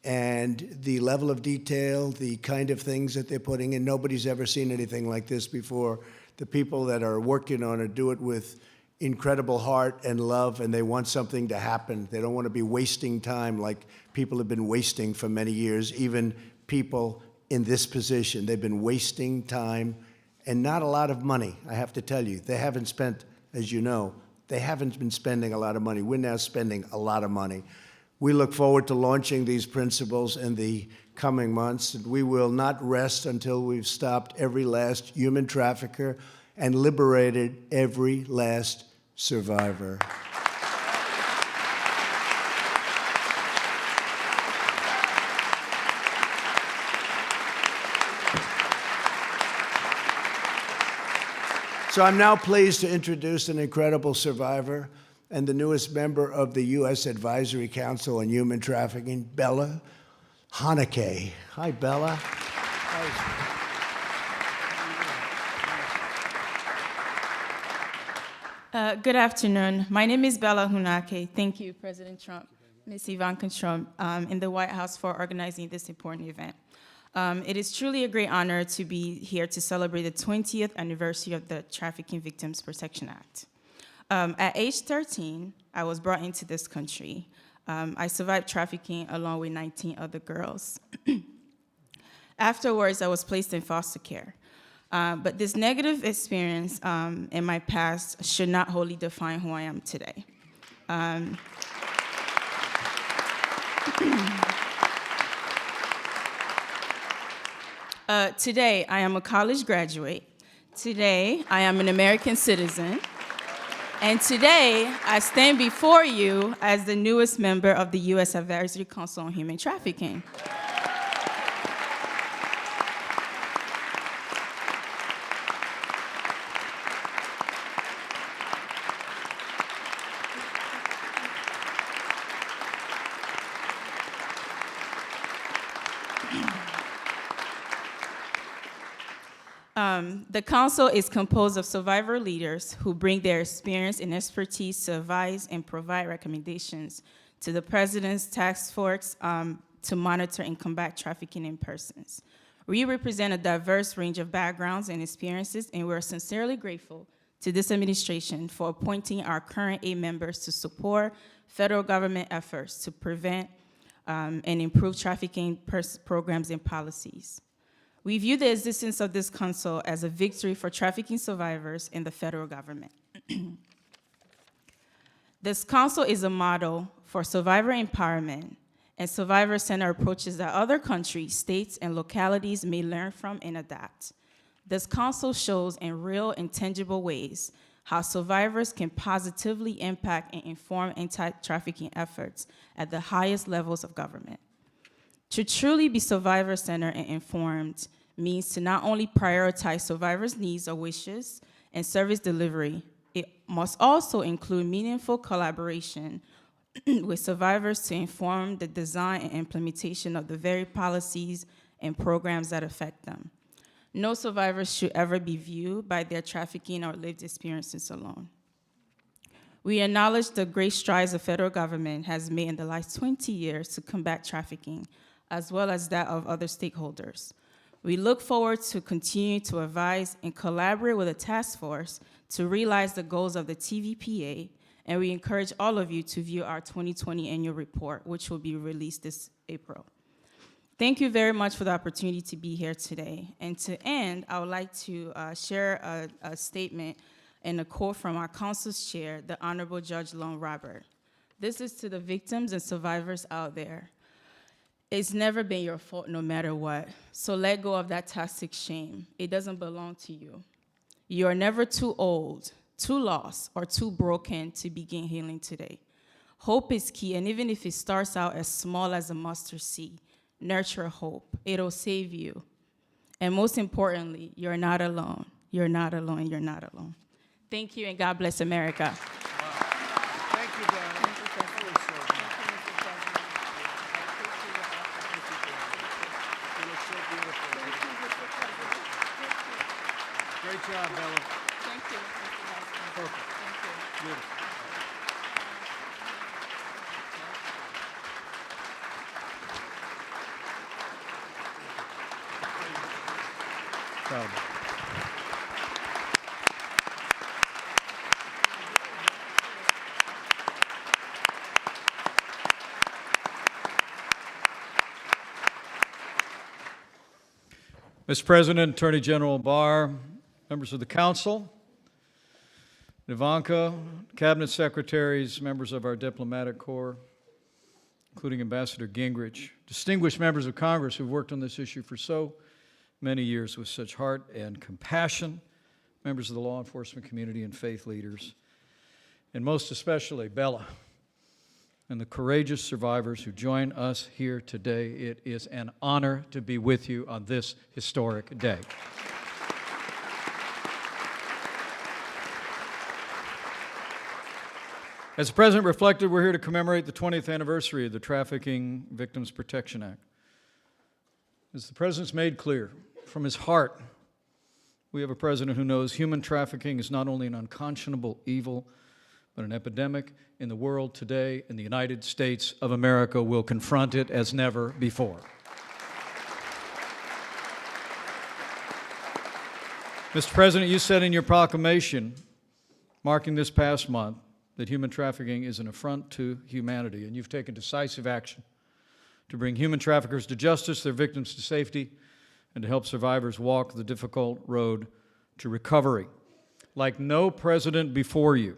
and the level of detail, the kind of things that they're putting in, nobody's ever seen anything like this before. The people that are working on it do it with incredible heart and love, and they want something to happen. They don't want to be wasting time like people have been wasting for many years, even people in this position. They've been wasting time and not a lot of money, I have to tell you. They haven't spent, as you know, they haven't been spending a lot of money. We're now spending a lot of money. We look forward to launching these principles in the coming months, and we will not rest until we've stopped every last human trafficker and liberated every last survivor. So I'm now pleased to introduce an incredible survivor and the newest member of the U.S. Advisory Council on Human Trafficking, Bella Haneke. Hi, Bella. Good afternoon. My name is Bella Hunake. Thank you, President Trump, Ms. Ivanka Trump, in the White House for organizing this important event. It is truly a great honor to be here to celebrate the 20th anniversary of the Trafficking Victims Protection Act. At age 13, I was brought into this country. I survived trafficking along with 19 other girls. Afterwards, I was placed in foster care. But this negative experience in my past should not wholly define who I am today. Today, I am a college graduate. Today, I am an American citizen. And today, I stand before you as the newest member of the U.S. Advisory Council on Human Trafficking. The council is composed of survivor leaders who bring their experience and expertise to advise and provide recommendations to the President's task force to monitor and combat trafficking in persons. We represent a diverse range of backgrounds and experiences, and we're sincerely grateful to this administration for appointing our current 8 members to support federal government efforts to prevent and improve trafficking programs and policies. We view the existence of this council as a victory for trafficking survivors in the federal government. This council is a model for survivor empowerment and survivor-centered approaches that other countries, states, and localities may learn from and adapt. This council shows in real and tangible ways how survivors can positively impact and inform anti-trafficking efforts at the highest levels of government. To truly be survivor-centered and informed means to not only prioritize survivors' needs or wishes and service delivery, it must also include meaningful collaboration with survivors to inform the design and implementation of the very policies and programs that affect them. No survivors should ever be viewed by their trafficking or lived experiences alone. We acknowledge the great strides the federal government has made in the last 20 years to combat trafficking, as well as that of other stakeholders. We look forward to continuing to advise and collaborate with the task force to realize the goals of the Tvpa, and we encourage all of you to view our 2020 annual report, which will be released this April. Thank you very much for the opportunity to be here today. And to end, I would like to share a statement and a quote from our council's chair, the Honorable Judge Lone Robert. This is to the victims and survivors out there. It's never been your fault no matter what, so let go of that toxic shame. It doesn't belong to you. You are never too old, too lost, or too broken to begin healing today. Hope is key, and even if it starts out as small as a mustard seed, nurture hope. It'll save you. And most importantly, you're not alone. You're not alone. You're not alone. Thank you, and God bless America. Thank you, Dana. Great job, Bella. Thank you. Perfect. Beautiful. Mr. President, Attorney General Barr, members of the council, Ivanka, cabinet secretaries, members of our diplomatic corps, including Ambassador Gingrich, distinguished members of Congress who've worked on this issue for so many years with such heart and compassion, members of the law enforcement community and faith leaders, and most especially Bella and the courageous survivors who join us here today. It is an honor to be with you on this historic day. As the President reflected, we're here to commemorate the 20th anniversary of the Trafficking Victims Protection Act. As the President's made clear, from his heart, we have a President who knows human trafficking is not only an unconscionable evil, but an epidemic in the world today, and the United States of America will confront it as never before. Mr. President, you said in your proclamation marking this past month that human trafficking is an affront to humanity, and you've taken decisive action to bring human traffickers to justice, their victims to safety, and to help survivors walk the difficult road to recovery. Like no president before you,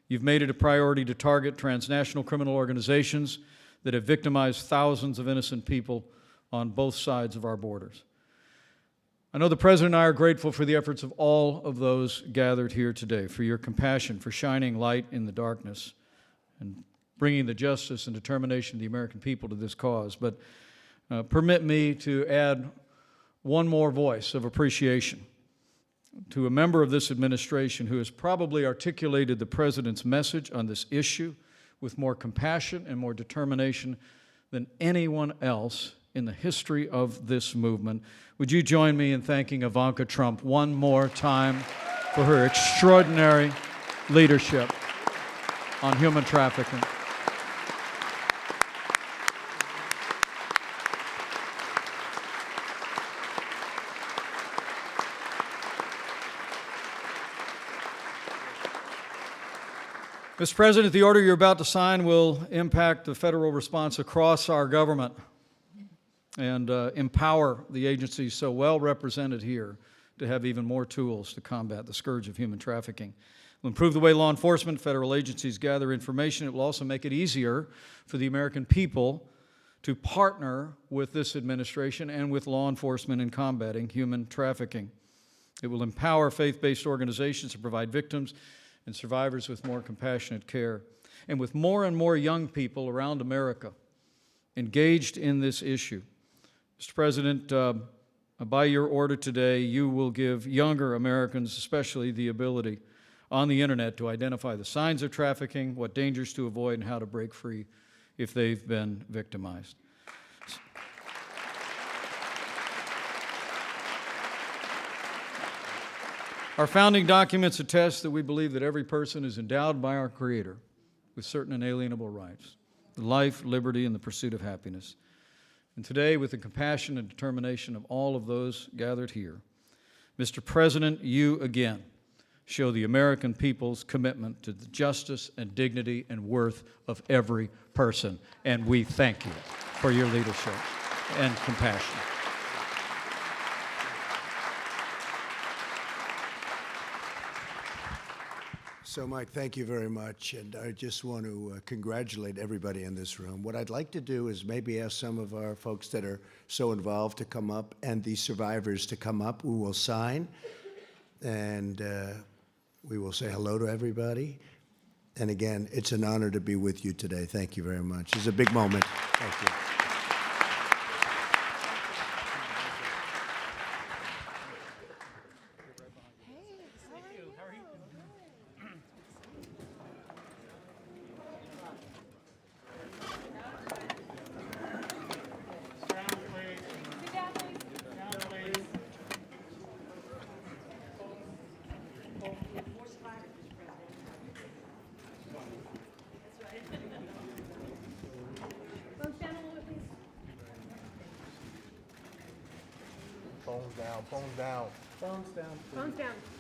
you've made it a priority to target transnational criminal organizations that have victimized thousands of innocent people on both sides of our borders. I know the President and I are grateful for the efforts of all of those gathered here today, for your compassion, for shining light in the darkness, and bringing the justice and determination of the American people to this cause. But permit me to add one more voice of appreciation to a member of this administration who has probably articulated the President's message on this issue with more compassion and more determination than anyone else in the history of this movement. Would you join me in thanking Ivanka Trump one more time for her extraordinary leadership on human trafficking? Mr. President, the order you're about to sign will impact the federal response across our government and empower the agencies so well represented here to have even more tools to combat the scourge of human trafficking. It will improve the way law enforcement, federal agencies gather information. It will also make it easier for the American people to partner with this administration and with law enforcement in combating human trafficking. It will empower faith-based organizations to provide victims and survivors with more compassionate care. And with more and more young people around America engaged in this issue, Mr. President, by your order today, you will give younger Americans especially the ability on the internet to identify the signs of trafficking, what dangers to avoid, and how to break free if they've been victimized. Our founding documents attest that we believe that every person is endowed by our Creator with certain inalienable rights: life, liberty, and the pursuit of happiness. And today, with the compassion and determination of all of those gathered here, Mr. President, you again show the American people's commitment to the justice and dignity and worth of every person. And we thank you for your leadership and compassion. So, Mike, thank you very much, and I just want to congratulate everybody in this room. What I'd like to do is maybe ask some of our folks that are so involved to come up, and the survivors to come up. We will sign, and we will say hello to everybody. And again, it's an honor to be with you today. Thank you very much. It's a big moment. Thank you. Phones down, phones down. Phones down. Phones down.